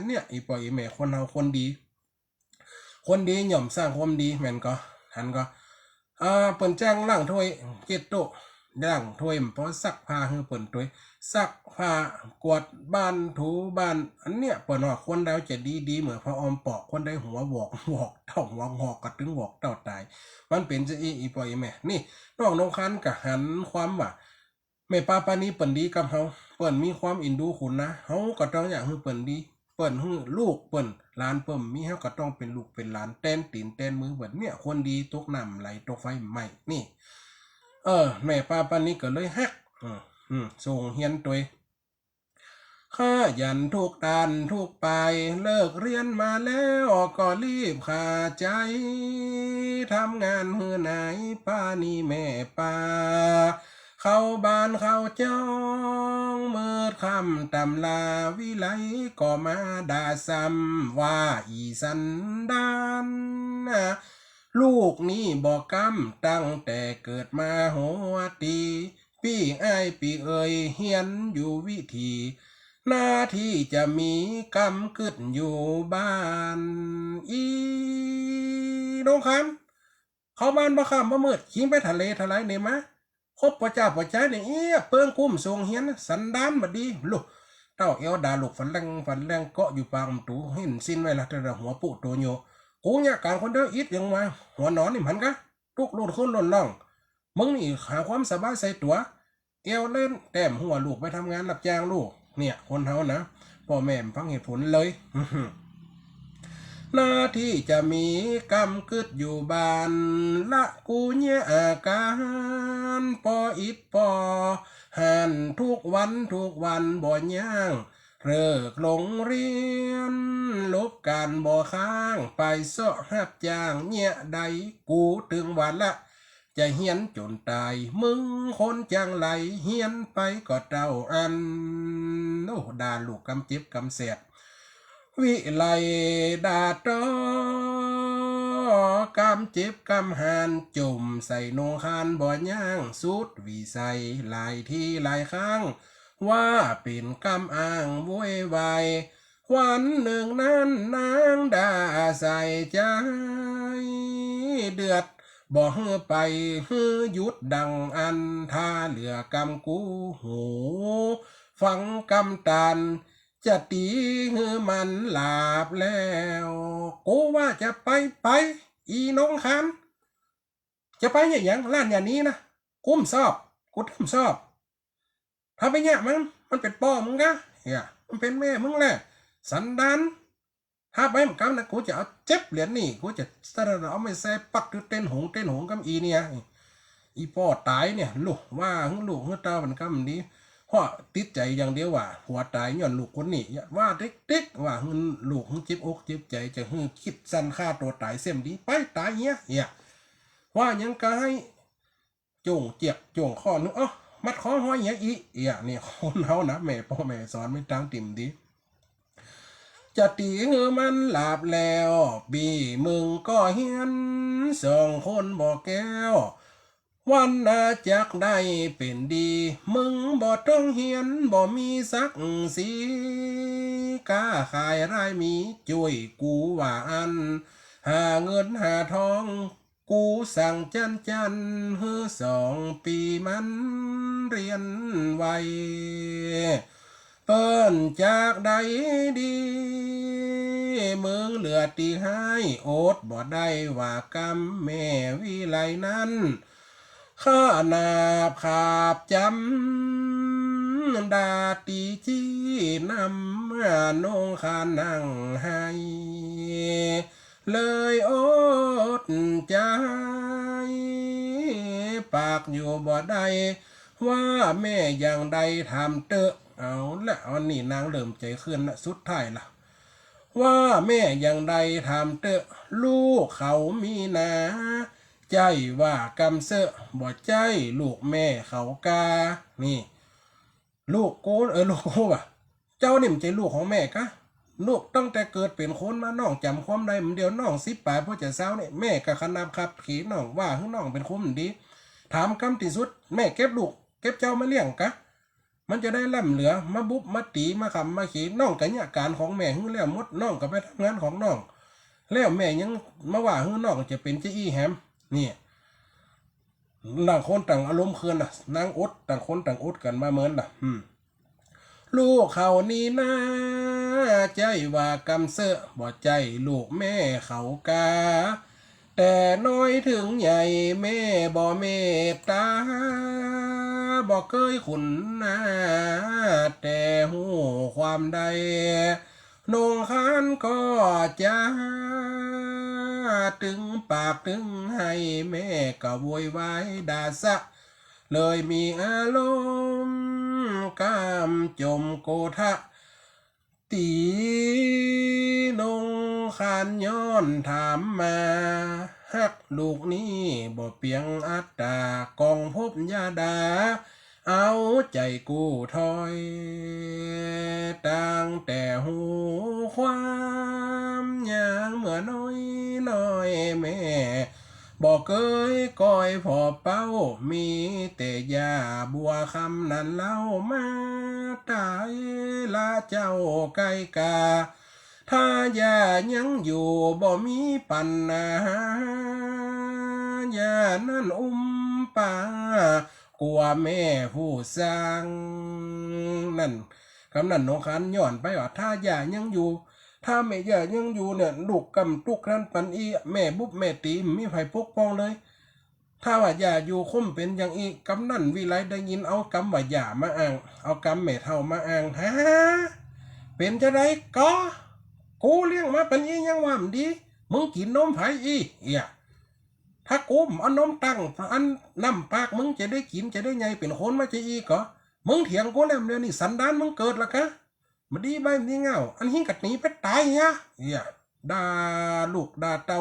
เนี่ยอีปอยแม่คนเฮาคนดีหย่อมสร้างความดีแม่นก็ทันก็เปิ่นแจ้งล่างถ้วยเจ็ดโต๊ะล่างถ้วยเพราะซักผ้าฮือเปิ่นถ้วยซักผ้ากวาดบ้านถูบ้านอันเนี้ยเปิ่นว่าคนเราจะดีเหมือนพระออมปอกคนได้หัววอกเท่าหัวงอกกระตึงวอกเต่าตายมันเป็นจะอีปอยแม่นี่น้องนงคันกะหันความว่าแม่ป้านี้เปิ่นดีกับเฮาเปิ่นมีความอินดูคุณนะเฮาก็ต้องอยากให้เปิ่นดีเปิ่นให้ลูกเปิ่นหลานเปิ่มมีเฮาก็ต้องเป็นลูกเป็นหลานแต้นตีนแต้นมือเปิ่นเนี่ยคนดีตกน้ำไหลตกไฟไหม้นี่แม่ป้านี้ก็เลยฮักส่งเฮียนตัวข้ายันทุกด้านทุกไปเลิกเรียนมาแล้วก็รีบขาใจทำงานหือไหนป้านี่แม่ป้าเข้าบ้านเข้าจ้องเมื่อคำตำลาวิไลก็มาด่าซ้ำว่าอีสันดานลูกนี่บอกกำตั้งแต่เกิดมาหัวตีพี่อ้ายพี่เอ่ยเฮียนอยู่วิธีหน้าที่จะมีกำกึดอยู่บ้านอีน้องคำเข้าบ้านบ่คำบ่มืดขิงไปทะเลทลายเนี่ยมะคบประจ้าเนี่ยเปิ้งคุ้มทรงเฮียนสันดานบดีลูกเต้าเอวดาลูกฝันแรงเกาะอยู่ปากตูเห็นสิ้นไว้ละแต่หัวปุ๊ตัวโยกูเนี่ยการคนเดียวอิดยังมาหัวนอนนี่มันกะทุกโลดขึ้นล้นล่องมึงนี่หาความสบายใส่ตัวเอวเล่นแต้มหัวลูกไปทำงานรับจ้างลูกเนี่ยคนเฮานะพ่อแม่ฟังเหตุผลเลย หน้าที่จะมีกำกึดอยู่บ้านละกูเนี่ยอาการปออิดปอหันทุกวันบ่ย่างเลิกลงเรียนลบการบ่ค้างไปเสาะหับจ้างเนี่ยใดกูถึงวันละจะเฮียนจนตายมึงคนจังไหลเฮียนไปก็เจ้าอันโอ้ด่าลูกกำเจ็บกำแสบวิไลดาตอกำเจ็บกำหานจุ่มใส่นงคานบ่ย่างสุดวิใส่หลายที่หลายครั้งว่าเป็นกำอ้างโวยวายวันหนึ่งนั้นนางด่าใส่ใจเดือดบ่เฮือไปฮือหยุดดังอันท่าเหลือกำกูหูฟังกำตันจะตีฮือมันหลาบแล้วกูว่าจะไปอีน้องคันจะไปอย่างล้านอย่างนี้นะกุ้มชอบกูทำชอบถ้าไปเนี่ยมันเป็นพ่อมึงกะเฮียมันเป็นแม่มึงแหละสันดานถ้าไปมึงกำนะกูจะเอาเจ็บเหรียญนี่กูจะสระเอาไม่แซ่ปักหรือเต้นหงกำอีเนี่ยอีพ่อตายเนี่ยลูกว่าลูกตามันกำนี้เพราะติดใจอย่างเดียวว่าหัวตายย้อนลูกคนนี้ว่าเด็กว่าลูกเจ็บอกเจ็บใจจะคิดสั้นฆ่าตัวตายเสียมดีไปตายเฮียว่ายังกายจงเจ็บจงข้อนึกมัดคอห้อยอีนี่คนเฮานะแม่พ่อแม่สอนไม่ตั้งติ่มดีจะตีมันหลับแล้วบีมึงก็เฮียนสองคนบอกแก้ววันนาจักได้เป็นดีมึงบ่ต้องเฮียนบ่มีสักสีกาขายรายมีช่วยกูว่าอันหาเงินหาทองกูสั่งจันฮือ2 ปีมันเรียนไวเปิ้นจากใดดีมึงเหลือตีให้โอดบ่ได้ว่ากำแม่วิไลนั้นข้านาบขาบจำดาตีจี้นำนงคานั่งให้เลยอดใจปากอยู่บ่ได้ว่าแม่อย่างใดทำเตอะเอาละวันนี้นางเริ่มใจขึ้นละสุดท้ายละว่าแม่อย่างใดทำเตอะลูกเขามีนาใจว่ากำเสอะบ่ใจลูกแม่เขากานี่ลูกกูลูกกูว่ะเจ้านี่มันใจลูกของแม่กะลูกตั้งแต่เกิดเป็นคนมาน้องจำความได้มันเดียวน้อง10 ปลายพ่อจะเศร้าเนี่ยแม่กะขนาบครับขีน้องว่าน้องเป็นคนดีถามคำที่สุดแม่เก็บลูกเก็บเจ้ามาเลี้ยงกะมันจะได้ล่ำเหลือมาบุบมาตีมาขำมาขีน้องกับเนี่ยการของแม่หึ่งแล้วมดน้องก็ไปทำงานของน้องแล้วแม่ยังมาว่าหึ่งน้องจะเป็นเจ้าอี้แฮมเนี่ยต่างคนต่างอารมณ์คืนน่ะนางอดต่างคนต่างอดกันมาเหมือนน่ะลูกเขานี่นะใจว่ากำเสอะบ่ใจลูกแม่เขากาแต่น้อยถึงใหญ่แม่บ่เมตตาบ่เคยขุนนาแต่หูความใดนงคานก็จะถึงปากถึงให้แม่ก็โวยวายด่าซะเลยมีอารมณ์กามจมโกทะตีนงคานย้อนถามมาฮักลูกนี้บ่เปียงอัตตากองพบยาดาเอาใจกูถอยตั้งแต่หูความอย่างเมื่อน้อยแม่บอกเคยก้อยพอเป้ามีแต่ยาบัวคำนั้นเล่ามาตายละเจ้าไก่กาถ้ายายังอยู่บ่มีปัญหายานั่นป่ากลัวแม่ผู้สร้างนั่นคำนั้นน้องคันย้อนไปว่าถ้ายายังอยู่ถ้าแม่ยายังอยู่เนี่ยลูกกำตุกนั้นปันอีแม่บุบแม่ตีมีไผปกป้องเลยถ้าว่ายาอยู่คมเป็นอย่างอีกำนั่นวิไลได้ยินเอากำว่ายามาอ้างเอากำแม่เท่ามาอ้างฮะเป็นจะได้ก็ กูเลี้ยงมาเป็นยี่ยังว่ามันดีมึงกินนมไผ่อีถ้ากูเอานมตั้งอันน้ำปากมึงจะได้กินจะได้ไงเป็นคนมาจะอีกเหรอมึงเถียงกูแล้วเดี๋ยวนี้สันดานมึงเกิดละกะมาดีใบมันนี่เงาอันหิ้งกัดหนีไปตายด่าลูกด่าเต้า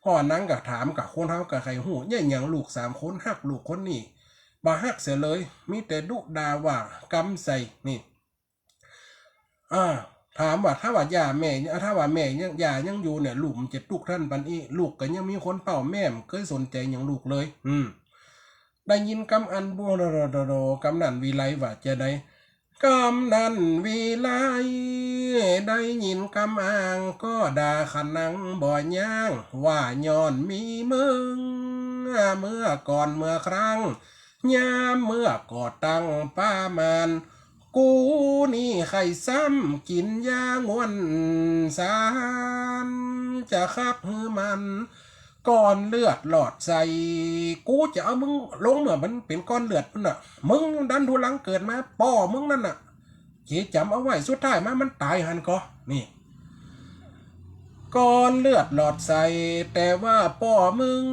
พ่อนังกับถามกับคนเฮากับใครหูเนี่ยอย่างลูก3 คนหักลูกคนนี้บ่หักเสียเลยมีแต่ดุด่าว่ากำใส่นี่ถามว่าถ้าว่าย่าแม่ถ้าว่าแม่ยังย่ายังอยู่เนี่ยลูกมันจะตุกท่านปันอีลูกก็ยังมีคนเป่าแม่มเคยสนใจอย่างลูกเลยได้ยินกำอันบัวโดกำนันวิไลว่าจะได้กำนันวิไลได้ยินกำอ่างก็ด่าขนังบ่อยย่างว่าย้อนมีมึงเมื่อก่อนเมื่อครั้งยามเมื่อก่อตั้งป้ามานกูนี่ไข่ซ้ำกินยางวนสารจะคับหือมันก้อนเลือดหลอดใส่กูจะเอามึงลงเมื่อมันเป็นก้อนเลือดมันน่ะมึงดันทุลังเกิดมาป่อมึงนั่นน่ะเขียจำเอาไว้สุดท้ายมามันตายหันก็นี่ก้อนเลือดหลอดใส่แต่ว่าป่อมึง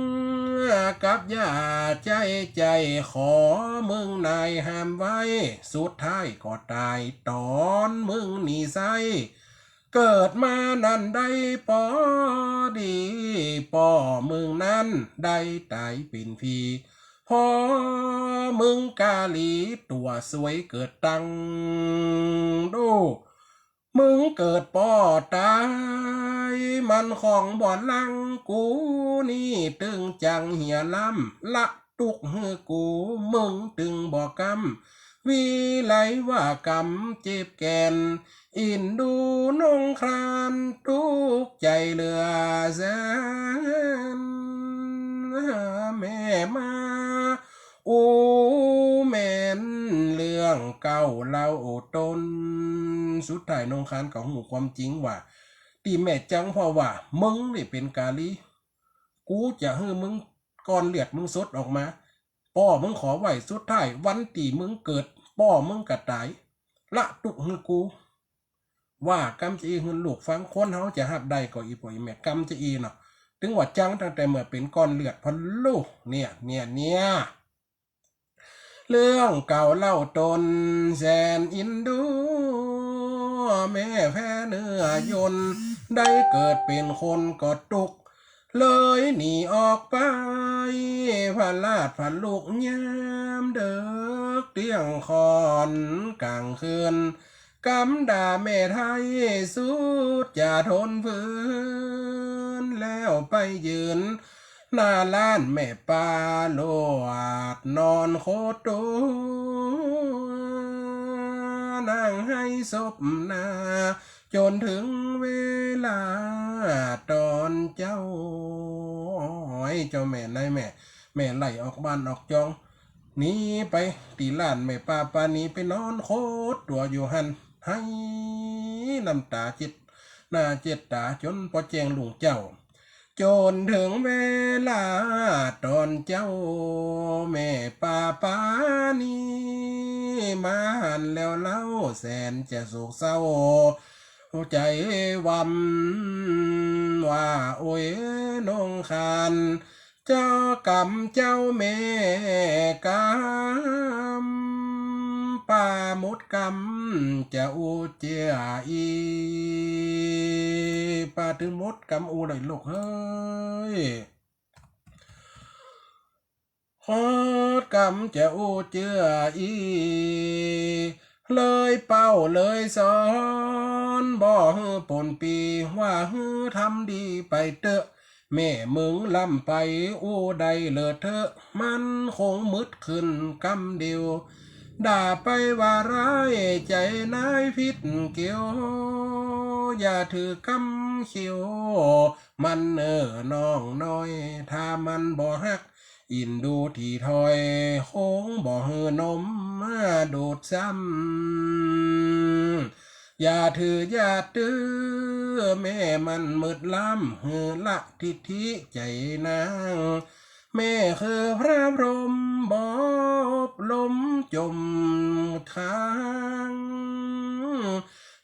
กับย่าใจขอมึงนายห้ามไว้สุดท้ายก็ตายตอนมึงหนีไสเกิดมานั่นได้ปอดีปอมึงนั้นได้ตายเป็นพีพอมึงกาลีตัวสวยเกิดตังดูมึงเกิดปอตายมันของบ่อนลังกูนี่ตึงจังเหียล้ำละตุกฮือกูมึงตึงบอกกำวิไลว่ากำเจ็บแกนอินดูนงครานทุกใจเหลือแสนแม่มาแม่นเรื่องเก่าเล่าตนสุดท้ายนงคานกับหูความจริงว่าตีแม่จังเพราะว่ามึงนี่เป็นกาลีกูจะให้มึงก่อนเลือดมึงสดออกมาป้อมึงขอไหวสุดท้ายวันตีมึงเกิดป้อมึงกระตายละตุกฮือกูว่ากำจะอีหืนลูกฟังคนเฮาจะหับได้ก็อีป่อยแม่กำจะอีเนาะถึงว่าจังตั้งแต่เมื่อเป็นก้อนเลือดพันลูกเนี่ยเรื่องเก่าเล่าตนแสนอินดูแม่แพ้เนื้อยนได้เกิดเป็นคนก็ตุกเลยหนีออกไปพันลาดพันลูกยามเด็กเตียงคอนกลางคืนกำด่าแม่ไทยสุดจะทนฝืนแล้วไปยืนหน้าล้านแม่ปลาโลดนอนโคตรนั่งให้ศพนาจนถึงเวลาตอนเจ้าเจ้าแม่นายแม่ไล่ออกบ้านออกจองหนีไปตีล้านแม่ปานี้ไปนอนโคตรตัวอยู่หันให้น้ำตาจิตหน้าเจ็ดตาจนพอแจงลุงเจ้าจนถึงเวลาตอนเจ้าแม่ปานี้มาหันแล้วเล่าแสนจะโศกเศร้าใจวำว่าโอ้ยนงคานเจ้ากรรมเจ้าแม่กรรมป่ามดกรรมจะอูเจียอีป่าถึงมดกรรมอูเลยลูกเฮ้ยมดกรรมจะอูเจียอีเลยเป้าเลยสอนบ่ฮือปนปีว่าฮือทำดีไปเตอะแม่มึงลำไปอู้ใดเลิศเถอะมันคงมืดขึ้นกำเดียวด่าไปว่าร้ายใจนายพิษเกี่ยวอย่าถือกำเขียวมันน้องน้อยถ้ามันบ่ฮักอินดูที่ถอยคงบ่ฮือนมมาดูดซ้ำอย่าถืออย่าตื้อแม่มันมืดล้ำฮือละทิฐิใจนางแม่คือพระพรหมบอบลมจมทาง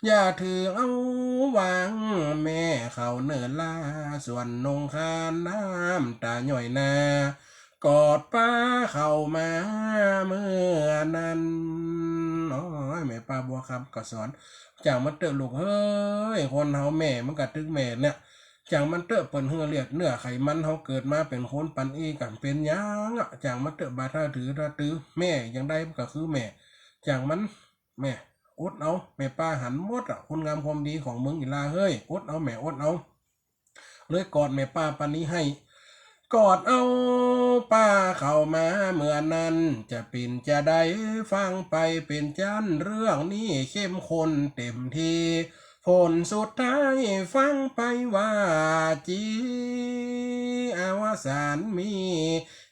อย่าถือเอาวางแม่เขาเนิ่นลาส่วนนงคานน้ำตาหน่อยนากอดป้าเข้ามาเมื่อนั้นโอ้ยแม่ป้าบัวคำก็สอนจากมันเตอะลูกเฮ้ยคนเฮาแม่มันก็ตึกแม่เนี่ยจากมันเตอะเปิ้นเฮือเลียดเนื้อไขมันเฮาเกิดมาเป็นคนปันอีกันเป็นหยังอ่ะจากมันเตอะบาท่าถือตาตื้อแม่ยังได้ก็คือแม่จากมันแม่อดเอาแม่ป้าหันหมดอ่ะคุณงามความดีของมึงอีลาเฮ้ยอดเอาแม่อดเอาเลยกอดแม่ป้าปานนี้ให้ กอดเอาป้าเข้ามาเมื่อนั้นจะเป็นจะได้ฟังไปเป็นจันเรื่องนี้เข้มข้นเต็มทีผลสุดท้ายฟังไปว่าจีอาวสานมี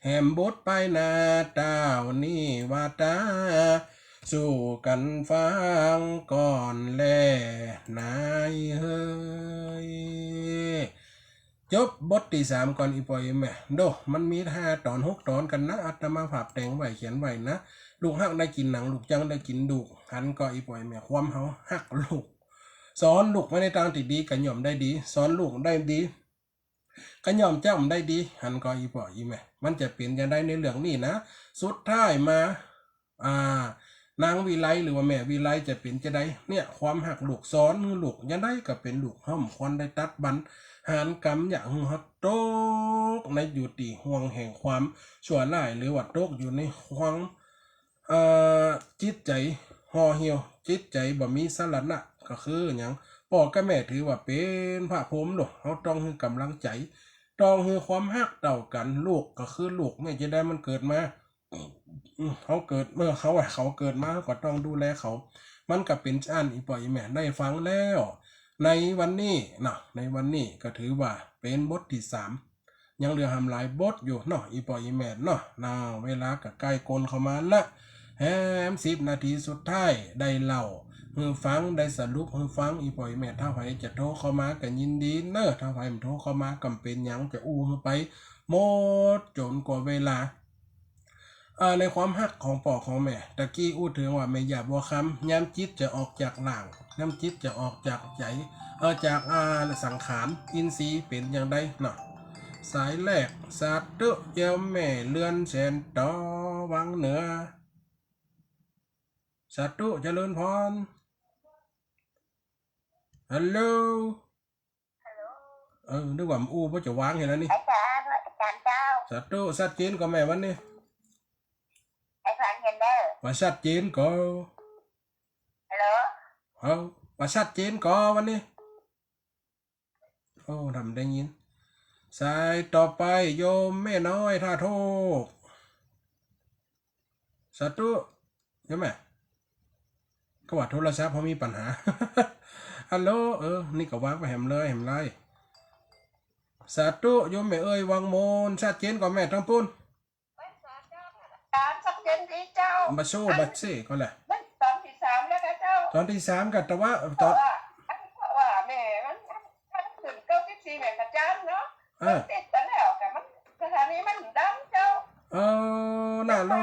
แหมบทไปนาเต้านี่ว่าตาสู้กันฟังก่อนแลนายเฮ้ย จบบทที่3ก่อนอีปอยแม่โดมันมี5 ตอน 6 ตอนกันนะอาตมาภาพแต่งไว้เขียนไว้นะลูกฮักได้กินหนังลูกจังได้กินดุหันก็อีปอยแม่ความเฮาฮักลูกสอนลูกไม่ในทางที่ดีกันย่อมได้ดีสอนลูกได้ดีกันย่อมเจ้าได้ดีหันก็อีปอยแม่มันจะเป็นจะได้ในเรื่องนี้นะสุดท้ายมาอ่านางวิไลหรือว่าแม่วิไลจะเป็นจะได้เนี่ยความหักลูกสอนลูกยังได้ก็เป็นลูกห้อมควันได้ตัดบัน หารกรรมอย่างฮอตโตกในอยู่ตีห่วงแห่งความชั่วร้ายหรือว่าโตกอยู่ในความเอ่จิตใจห่อเหี่ยวจิตใจบ่มีสาระก็คืออย่างพ่อกับแม่ถือว่าเป็นพระพรหมเนาะเขาต้องให้กำลังใจต้องให้ความฮักเต่ากันลูกก็คือลูกเนี่ยจะได้มันเกิดมาเขาเกิดเมื่อเขาเกิดมาก็ต้องดูแลเขา มันก็เป็นอันอีปอยแม่ได้ฟังแล้ว ในวันนี้นะในวันนี้ก็ถือว่าเป็นบทที่3ยังเหลือทำหลายบทอยู่เนาะอีปอยอีแม่เนาะนาเวลาก็ใกล้กลเข้ามาละแฮม10 นาทีสุดท้ายได้เล่าฮือฟังได้สรุปฮือฟังอีปอยแม่ถ้าใครจะโทรเข้ามาก็ยินดีเนอะถ้าใครมันโทรเข้ามาก็เป็นหยังจะอู้ฮือไปหมดจนกว่าเวลาในความฮักของพ่อของแม่ตะกี้อู้ถึงว่าแม่อย่าบัวคำย้ำจิตจะออกจากหลังย้ำจิตจะออกจากใจจากสังขารอินทรีย์เป็นอย่างใดเนาะสายแรกสาธุเจ้าแม่เลื่อนแสนต่อวังเหนือสาธุเจริญพรฮัลโหลนึกว่าอู้พ่อจะวางเห็นแล้วนี่อาจารย์เจ้าสาธุสัดเจนก็แม่วันนี้ไอ้ฟังเห็นเด้อว่าชัดเจนก็ฮัลโหลว่าชัดเจนก็วันนี้ทำได้ยินสายต่อไปโยมแม่น้อยท่าโทกสาธุใช่ไหมก็ว่าโทรศัพท์เขามีปัญหา ฮัลโหลนี่ก็วางไปแหมเลยแหมไรสาธุโยมแม่เอ้ยวังโมนชัดเจนกว่าแม่ทั้งปุ้นการสักเย็นดีเจ้าบัโซ่บัเซ่ก็แหละตอนที่3แล้วนะเจ้าตอนที่3กันแต่ว่าตอนว่าแม่มันขึ้น94แม่กระจานเนาะติดไปแล้วแต่มันสถานีมันดังเจ้าน่าโล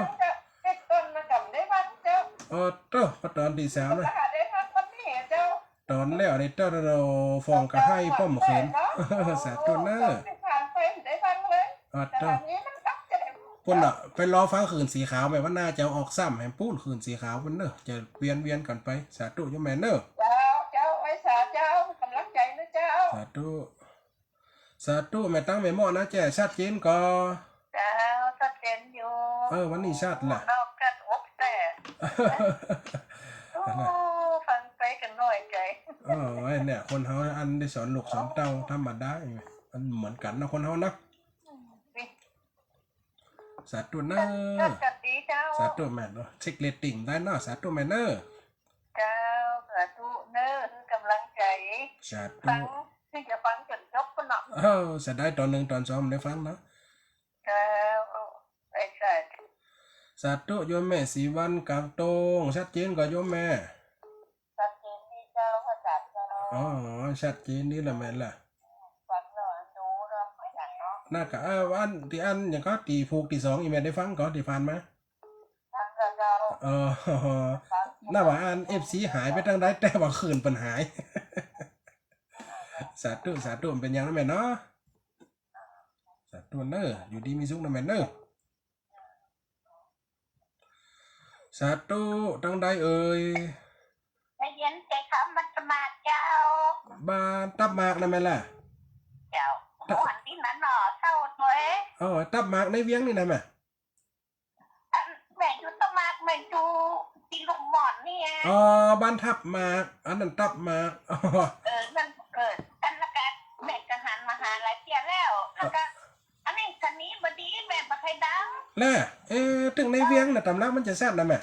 ติดต้นมากับได้วันเจ้าตอนที่3นะได้วันวันนี้เจ้าตอนแล้วนี่เราฟองกระให้พ่อมเข็นสาธุเนอผ่านไปได้ฟังเลยสถานีมันดังจะได้คนอ่ะไปรอฟังคืนสีขาวแม่ว่าน่าจะออกซ้ำแหมปูนคืนสีขาวมันเนอะจะเวียนกันไปสาธุโยมแม่เนอะเจ้าไว้สาเจ้ากำลังใจนะเจ้าสาธุแม่ตั้งแม่หม้อนะแจ้ชัดเจนก็เจ้าชัดเจนอยู่วันนี้ชัดแหละนอกกันอกแต่ฟังไปกันหน่อยใจเนี่ยคนเฮาอันได้สอนลูกสอนเต้าธรรมดามันเหมือนกันนะคนเฮานะสาธุเนอสาธุแม่เนาะเช็คเรตติ้งได้เนาะสาธุแม่เนอเจ้าสาธุเนอกำลังใจสาธุฟังที่จะฟังจนจบปะเนาะจะได้ตอน1 ตอน 2ได้ฟังเนาะเจ้าไอ้สัตว์สาธุโยมแม่สีวันกลางตงชัดเจนกว่าโยมแม่ชัดเจนนี่เจ้าพระจันทร์เนาะชัดเจนนี่แหละแม่ล่ะฟังเนาะดูเนาะไม่อยากเนาะน่ากะอันที่อันอย่างก็ตีผูกที่2อีแม่ได้ฟังก่อนที่ผ่านมาฟังกับเรา น่าว่าอัน FC หายไปทางใดแต่ว่าคืนเปิ้นหาย สาธุสาธุมันเป็นหยังนะแม่เนาะสาธุเด้ออยู่ดีมีสุขนะแม่เด้อสาธุทางใดเอ่ย ได้ยินใจคำมันสมาเจ้า บ้านตับหมากนะแม่ล่ะ เจ้าหวนที่นั้นหน่อเศร้าตัวเอง ตับหมากในเวียงนี่นะแม่ แม่อยู่ตะมากแม่อยู่ที่ลุมหมอนนี่ไง บ้านทับหมากอันนั้นตับหมาก นั่นเกิดอันละกันแม่ก็หันมาหาหลายเที่ยแล้วแล้วก็อันนี้คันนี้บดีแม่บ่เคยดัง แล่ถึงในเวียงน่ะตำลักมันจะแซ่บนะแม่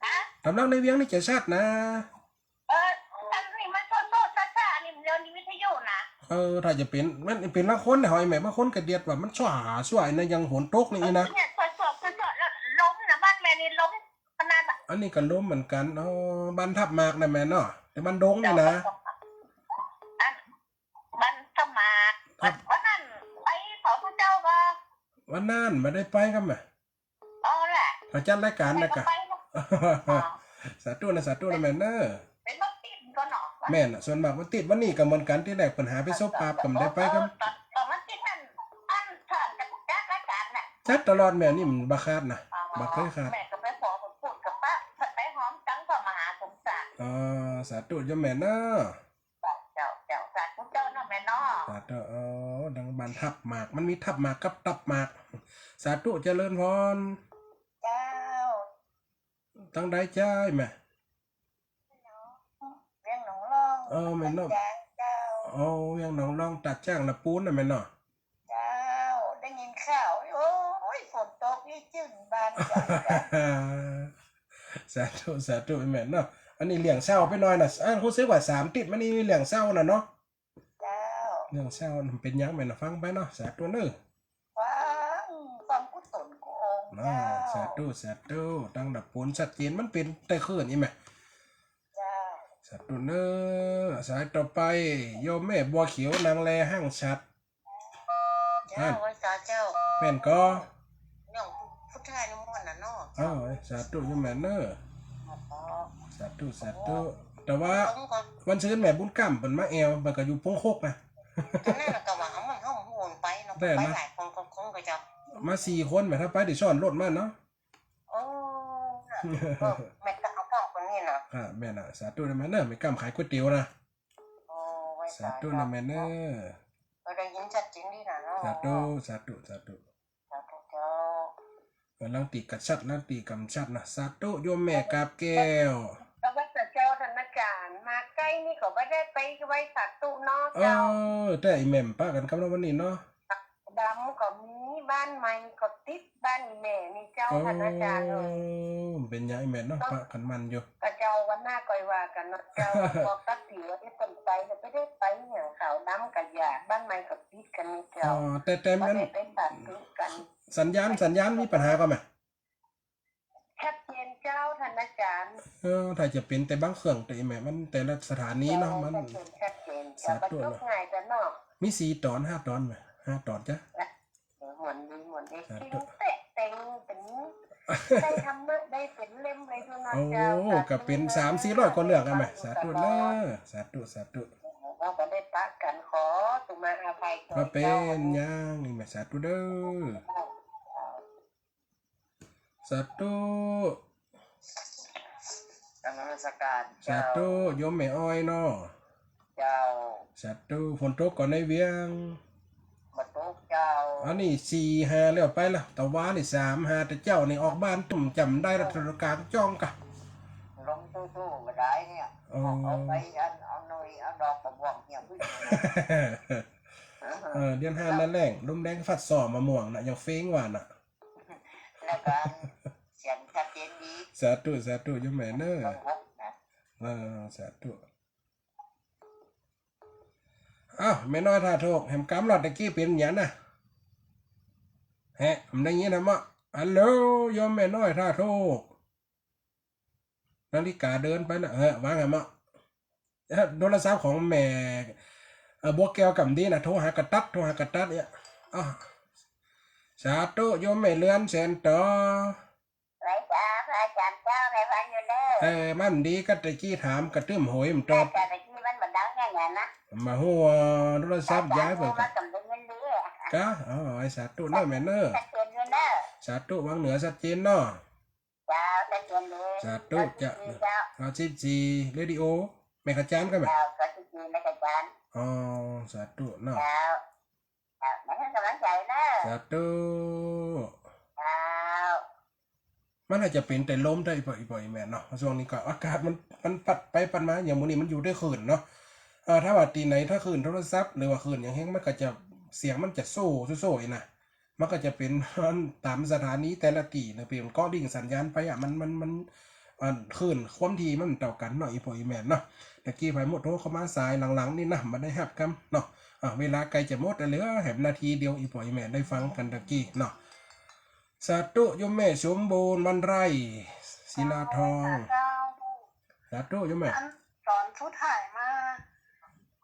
ฮะ ตำลักในเวียงนี่จะแซ่บนะ อันนี้มันโซซ่าอันนี้มันเรียนวิทยุนะ ถ้าจะเป็นมันเป็นละคนนะหอยแม่บางคนก็เดียดว่ามันสวยนะยังโหนตกนี่นะ เนี่ยสวยแล้วล้มนะบ้านแม่นี่ล้มขนาด อันนี้ก็ล้มเหมือนกันบ้านทับหมากนะแม่เนาะแต่บ้านดงนี่นะ อันบ้านสมาร์ทวันนั้นไปขอพระเจ้าก็ วันนั้นมาได้ไปครับแม่ แหละ อาจารย์รายการนะกะ ไป สาธุนะแม่เนอะ เป็นรถติดก็หนอ แม่น่ะส่วนมากมันติดวันนี้ก็เหมือนกันที่แรกปัญหาไปซบปราบก็ไม่ได้ไปครับ ตอนมันติดนั่นอันเถิดจากรายการน่ะ ชัดตลอดแม่นี่มันบ่ขาดนะบ่เคยขาด แม่ก็ไปขอพูดกับป้าไปหอมจังก็มหาสงสาร สาธุโยมแม่เนอะ เจ้าสาธุเจ้าเนาะแม่เนาะ สาธุดังบานทับหมากมันมีทับหมากกับตับหมากสาธุเจริญพร เจ้า ตั้งใดใจายแม่ เรื่องหนองลอง แม่เนาะ เจ้า ยังน้องลองตัดจ้างละปูนน่ะแม่เนาะ เจ้าได้ยินข่าวโอ้ยฝนตกนี่จืดบานจัง สาธุแม่เนาะอันนี้เลี้ยงเศร้าไปหน่อยน่ะเขาซื้อว่า3ติดมันนี่เลี้ยงเศร้าน่ะเนาะ เจ้า เรื่องเศร้ามันเป็นหยังแม่น่ะฟังไปเนาะสาธุเด้อ ฟังกุศลกูองค์ สาธุตั้งดับปูนชัดเจนมันเป็นแต่คืนนี่แม่ เจ้า สาธุเด้อสายต่อไปโยมแม่บัวเขียวนางแลห้างชัด เจ้าไว้ตาเจ้า แม่นก็ เรื่องพุทธานุมนต์น่ะเนาะ สาธุโยมแม่เด้อสาธุแต่ว่าวันซื้อแม่บุญกรรมเพิ่นมาแอวมันก็อยู่พงโคกนะ ตอนนั้นน่ะก็ว่าเอามันเฮาโหนไปเนาะไปหลายคนก็คงก็จะ มา4คนแม่ถ้าไปได้ซ้อนรถมาเนาะ โอ้แม่ก็เอาเก้าคนนี้น่ะ แม่น่ะสาธุนะแม่เด้อแม่กรรมขายก๋วยเตี๋ยวนะ โอ้ไว้ สาธุนะแม่เด้อ ได้ยินชัดจริงดีน่ะเนาะ สาธุ สาธุเจ้า ลังตีกัดชัดลังตีกำชัดนะสาธุโยมแม่กราบแก้ว แล้วว่าเจ้าธนการมาใกล้นี่ก็บ่ได้ไปไว้สาธุเนาะเจ้า แต่ไอ้แม่มป้ากันกับเราวันนี้เนาะ ดำก็มีบ้านใหม่ก็ติดบ้านแม่นี่เจ้าธนการเลย เป็นยังไงแม่เนาะป้ากันมันอยู่ ก็เจ้าวันหน้าก่อยว่ากันเนาะเจ้าบอกตัดสิว่าที่ต้นไปจะไม่ได้ไปอย่างขาวดำกับยาบ้านใหม่ก็ติดกันนี่เจ้า แต่ บ่ มัน ได้ไปตัดสิกัน สัญญาณมีปัญหาก็ไหม ชัดเจนเจ้าธนการ ถ้าจะเป็นแต่บางเครื่องแต่แม่มันแต่ละสถานีเนาะมัน ชัดเจนเจ้าบรรทุกง่ายแต่เนาะ มี4 ตอน 5 ตอนไหม5 ตอนจ้ะ เหมือนดีคิ้วเตะเต็งเป็นได้ทำได้เป็นเล่มเลยทุนเจ้า ก็เป็น3-400ก็เลือกกันไหมสาธุเด้อสาธุ เราก็ได้ปะกันขอตุมาอาภัย ก็เป็นยังนี่แม่สาธุเด้อสาธุ นมัสการ สาธุโยมแม่อ้อยเนาะ เจ้า สาธุฝนตกก่อนในเวียง บรรทุกเจ้า อันนี้4-5แล้วไปละแต่ว่านี่3-5แต่เจ้านี่ออกบ้านตุ่มจำได้รัฐกาลจ้องกะ ลงตู้ๆมาได้เนี่ยเอาไปเอาหน่อยเอาดอกกระบอกเนี่ยพึ่ง เดือน5นั่นแหละลมแดงฟัดส่อมะม่วงน่ะยังเฟ้งหวานน่ะ แล้วก็เสียงชัดเจนดี สาธุโยมแม่เด้อสาธุแม่น้อยท่าโทกแหมกำลัดตะกี้เป็นหยังน่ะมันได้ยินนะมะฮัลโหลโยมแม่น้อยท่าโทกนาฬิกาเดินไปน่ะว่าไงมะโทรศัพท์ของแม่บัวแก้วกำดีน่ะโทรหากระตัดเนี่ยสาธุโยมแม่เลือนแสนต่อ ไรจ้าพ อาจารย์เจ้าในฟังอยู่เด้อมันดีก็ตะกี้ถามกระตื้มโหยมันตอบ แต่ตะกี้มันบ่ดังอย่างนั้นนะมาหัวโทรศัพท์ย้ายเปิด มากำลังเงินดีกะไอ้สาธุเนาะแม่เนาะชัดเจนอยู่เด้อสาธุวังเหนือชัดเจนเนาะเจ้าชัดเจนเลยสาธุจะ34เรดิโอแม่ขจานกันไหมเจ้าก็สิจีไม่กระจานอ๋อสาธุเนาะเจ้าไม่ให้กำลังใจนะสาธุเจ้ามันอาจจะเป็นแต่ลมได้บ่อยๆแม่เนาะช่วงนี้ก็อากาศมันปัดไปปัดมาอย่างมื้อนี้มันอยู่ด้วยคลื่นเนาะถ้าว่าตีไหนถ้าคลื่นโทรศัพท์หรือว่าคลื่นอย่างแห้งมันก็จะเสียงมันจะโซ่อีนะมันก็จะเป็นตามสถานีแต่ละที่นะเป็นก็ดิ่งสัญญาณไปมันคลื่นความถี่มันเท่ากันเนาะอีพ่ออีแม่เนาะตะกี้ไผหมดโทรเข้ามาสายหลังๆนี่นะมาได้รับกันเนาะเวลาใกล้จะหมดเหลือแค่นาทีเดียวอีพ่ออีแม่ได้ฟังกันตะกี้เนาะสาธุโยมแม่สมบูรณ์มันไรศิลาทองสาธุโยมแม่ตอนสุดท้ายมา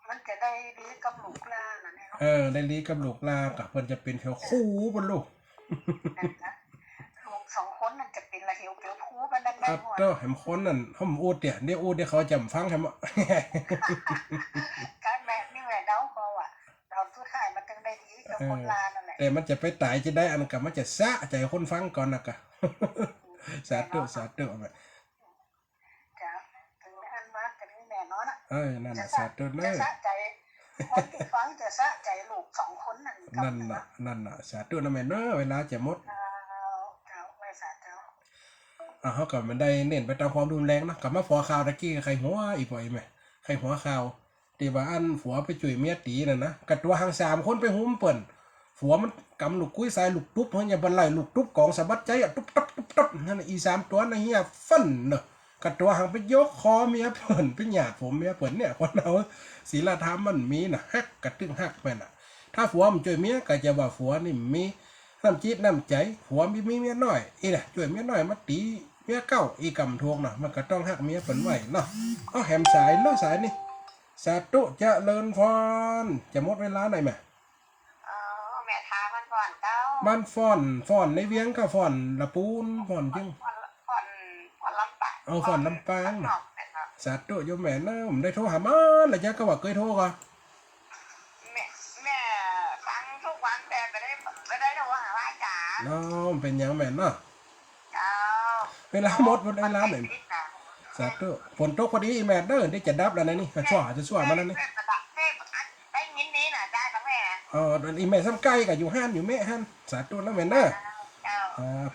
มันจะได้ดีกับลูกลาน่ะเนี่ยได้ดีกับลูกลากับเพิ่นจะเป็นแถวคู่บนลูกลูก2คนนั่นจะเป็นละเหี่ยวเปียวพูกันได้หมดก็แหมคนนั่นเฮาอูดเนี่ยเดี๋ยวอูดเดี๋ยวเขาจำฟังแหมการแม่นี่แหละเดาเขาเราสุดท้ายมันถึงได้ดีกับคนลานั่นแหละแต่มันจะไปตายจะได้อันกับมันจะสะใจคนฟังก่อนนะกะสาธุแม่จ้ะถึงอันมากกันนี่แน่นอนอ่ะนั่นน่ะสาธุเด้อสะใจคนที่ฟังจะสะใจลูก2คนนั่นน่ะสาธุนะแม่เนาะเวลาจะหมดไม่สาธุเขาก็มันได้เน้นไปตามความรุนแรงนะกลับมาฟอข่าวตะกี้ใครหัวอีกบ่อยไหมใครหัวข่าวที่ว่าอันผัวไปจุ่ยเมียตีน่ะนะกัดตัวหาง3คนไปหุ้มเปิ่นผัวมันกำลูกกุ้ยสายลูกตุ๊บเฮาอย่าบันไลลูกตุ๊บกองสะบัดใจตุ๊บนั่นอี3ตัวน่ะเฮียฟันเนาะกัดตัวหางไปยกคอเมียเปิ่นไปหยาดผมเมียเปิ่นเนี่ยคนเอาศีลธรรมมันมีน่ะฮักกระตึ้งฮักไปน่ะถ้าผัวมันจุ่ยเมียก็จะว่าผัวนี่มีน้ำจิตน้ำใจผัวมีเมียน้อยอีน่ะจุ่ยเมียน้อยมาตีเมียเก่าอีกำทวงน่ะมันก็ต้องฮักเมียเปิ่นไว้เนาะเอาแหมสายเนาะสายนี่สาธุเจริญพรจะหมดเวลาไหนแม่แม่ทามันก่อนเต้ามันฟ้อนในเวียงก็ฟ้อนละปูนฟ้อนจึงฟ้อนลำปางฟ้อนลำปางสาธุโยมแม่เนาะผมได้โทรหามันแล้วจะก็ว่าเคยโทรก่อนแม่ฟังทุกวันแต่ไม่ได้โทรหาว่าจ๋าเนาะเป็นยังแม่เนาะเวลาหมดเวลาไหนสาธุฝนตกพอดีแม่เด้อได้จะดับแล้วนะนี่ช่วยมาแล้วนี่ได้ยินดีน่ะได้ทั้งแม่อีแม่ซ้ำไก่กับอยู่ห้านอยู่แม่ห้านสาธุนะแม่เด้อ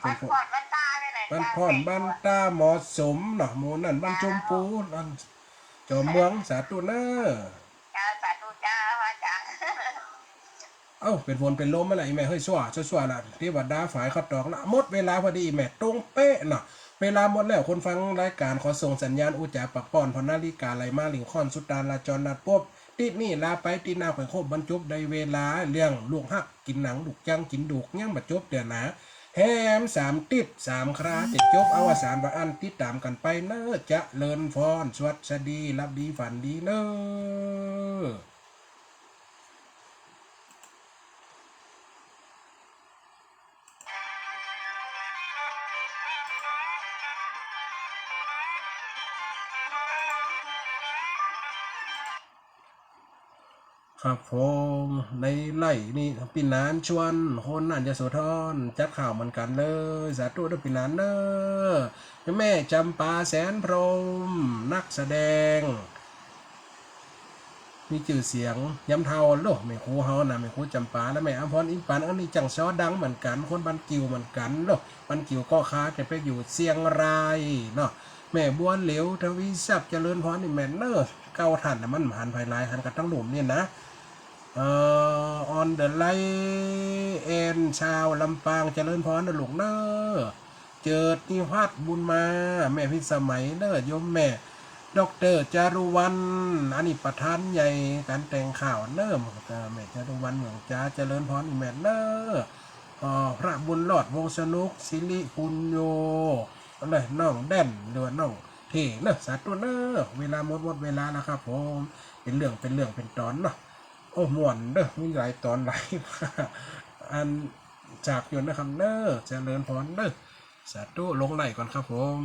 เป็นพรบ้านตาเนี่ยแหละบ้านพรบ้านตาเหมาะสมเนาะหมู่นั่นบ้านชมพูนั่นจอมเมืองสาธุเด้อสาธุจ้าว่าจ้าเป็นฝนเป็นลมอะไรแม่เฮ้ยชั่วล่ะที่ว่าดาฝ่ายเขาตอกละหมดเวลาพอดีแม่ตรงเป๊ะเนาะเวลาหมดแล้วคนฟังรายการขอส่งสัญญาณอุจจาปักป้อนพอนาฬิกาไหลมาลิงคอนสุดตาลาจรนัดปุ๊บติดนี่ลาไปติดหน้าข่อยโคบบรรจุได้เวลาเรื่องลูกฮักกินหนังลูกจังกินดูกยังมาจบเดือนหนาแฮม3ติด3คราจะจบอวสานบาอันติดตามกันไปเนอะจะเลินฟอนสวัสดีรับดีฝันดีเนอะครับผมในไล่นี่ปีนานชวนคนนั่นจะโสธรจัดข่าวเหมือนกันเลยสาธุด้วยปีนานเนอแม่จำปาแสนพรหมนักแสดงมีชื่อเสียงย้ำเท่าโลกแม่ครูเฮานะแม่ครูจำปาและแม่อภรอินปันอันนี้จังซอดังเหมือนกันคนบันกิวเหมือนกันโลกบันกิวก็ค้าแต่ไปอยู่เชียงรายเนาะแม่บัวเหลวทวีศักดิ์เจริญพรนี่แม่เนอเก้าท่านนะมันหันภายไลหันกันตั้งหลุมเนี่ยนะon the line เอ็นชาวลำปางเจริญพรนะลูกเนอเจิดนิพัฒน์บุญมาแม่พิสมัยเนอโยมแม่ดร.จารุวรรณอันนี้ประธานใหญ่การแต่งข่าวเนอแม่จารุวรรณเมืองจ้าเจริญพรอีแม่เนอพระบุญรอดวงสนุกศิริปุญโยอะไรน้องแด่นหรือว่าน้องเทเนอสาธุเนอเวลาหมดเวลาแล้วครับผมเป็นเรื่องเป็นตอนเนาะโอ้ม่วนเด้อมีหลายตอนหลายอันจากอยู่นะครับเด้อเจริญพรเด้อ สาธุลงไหลก่อนครับผม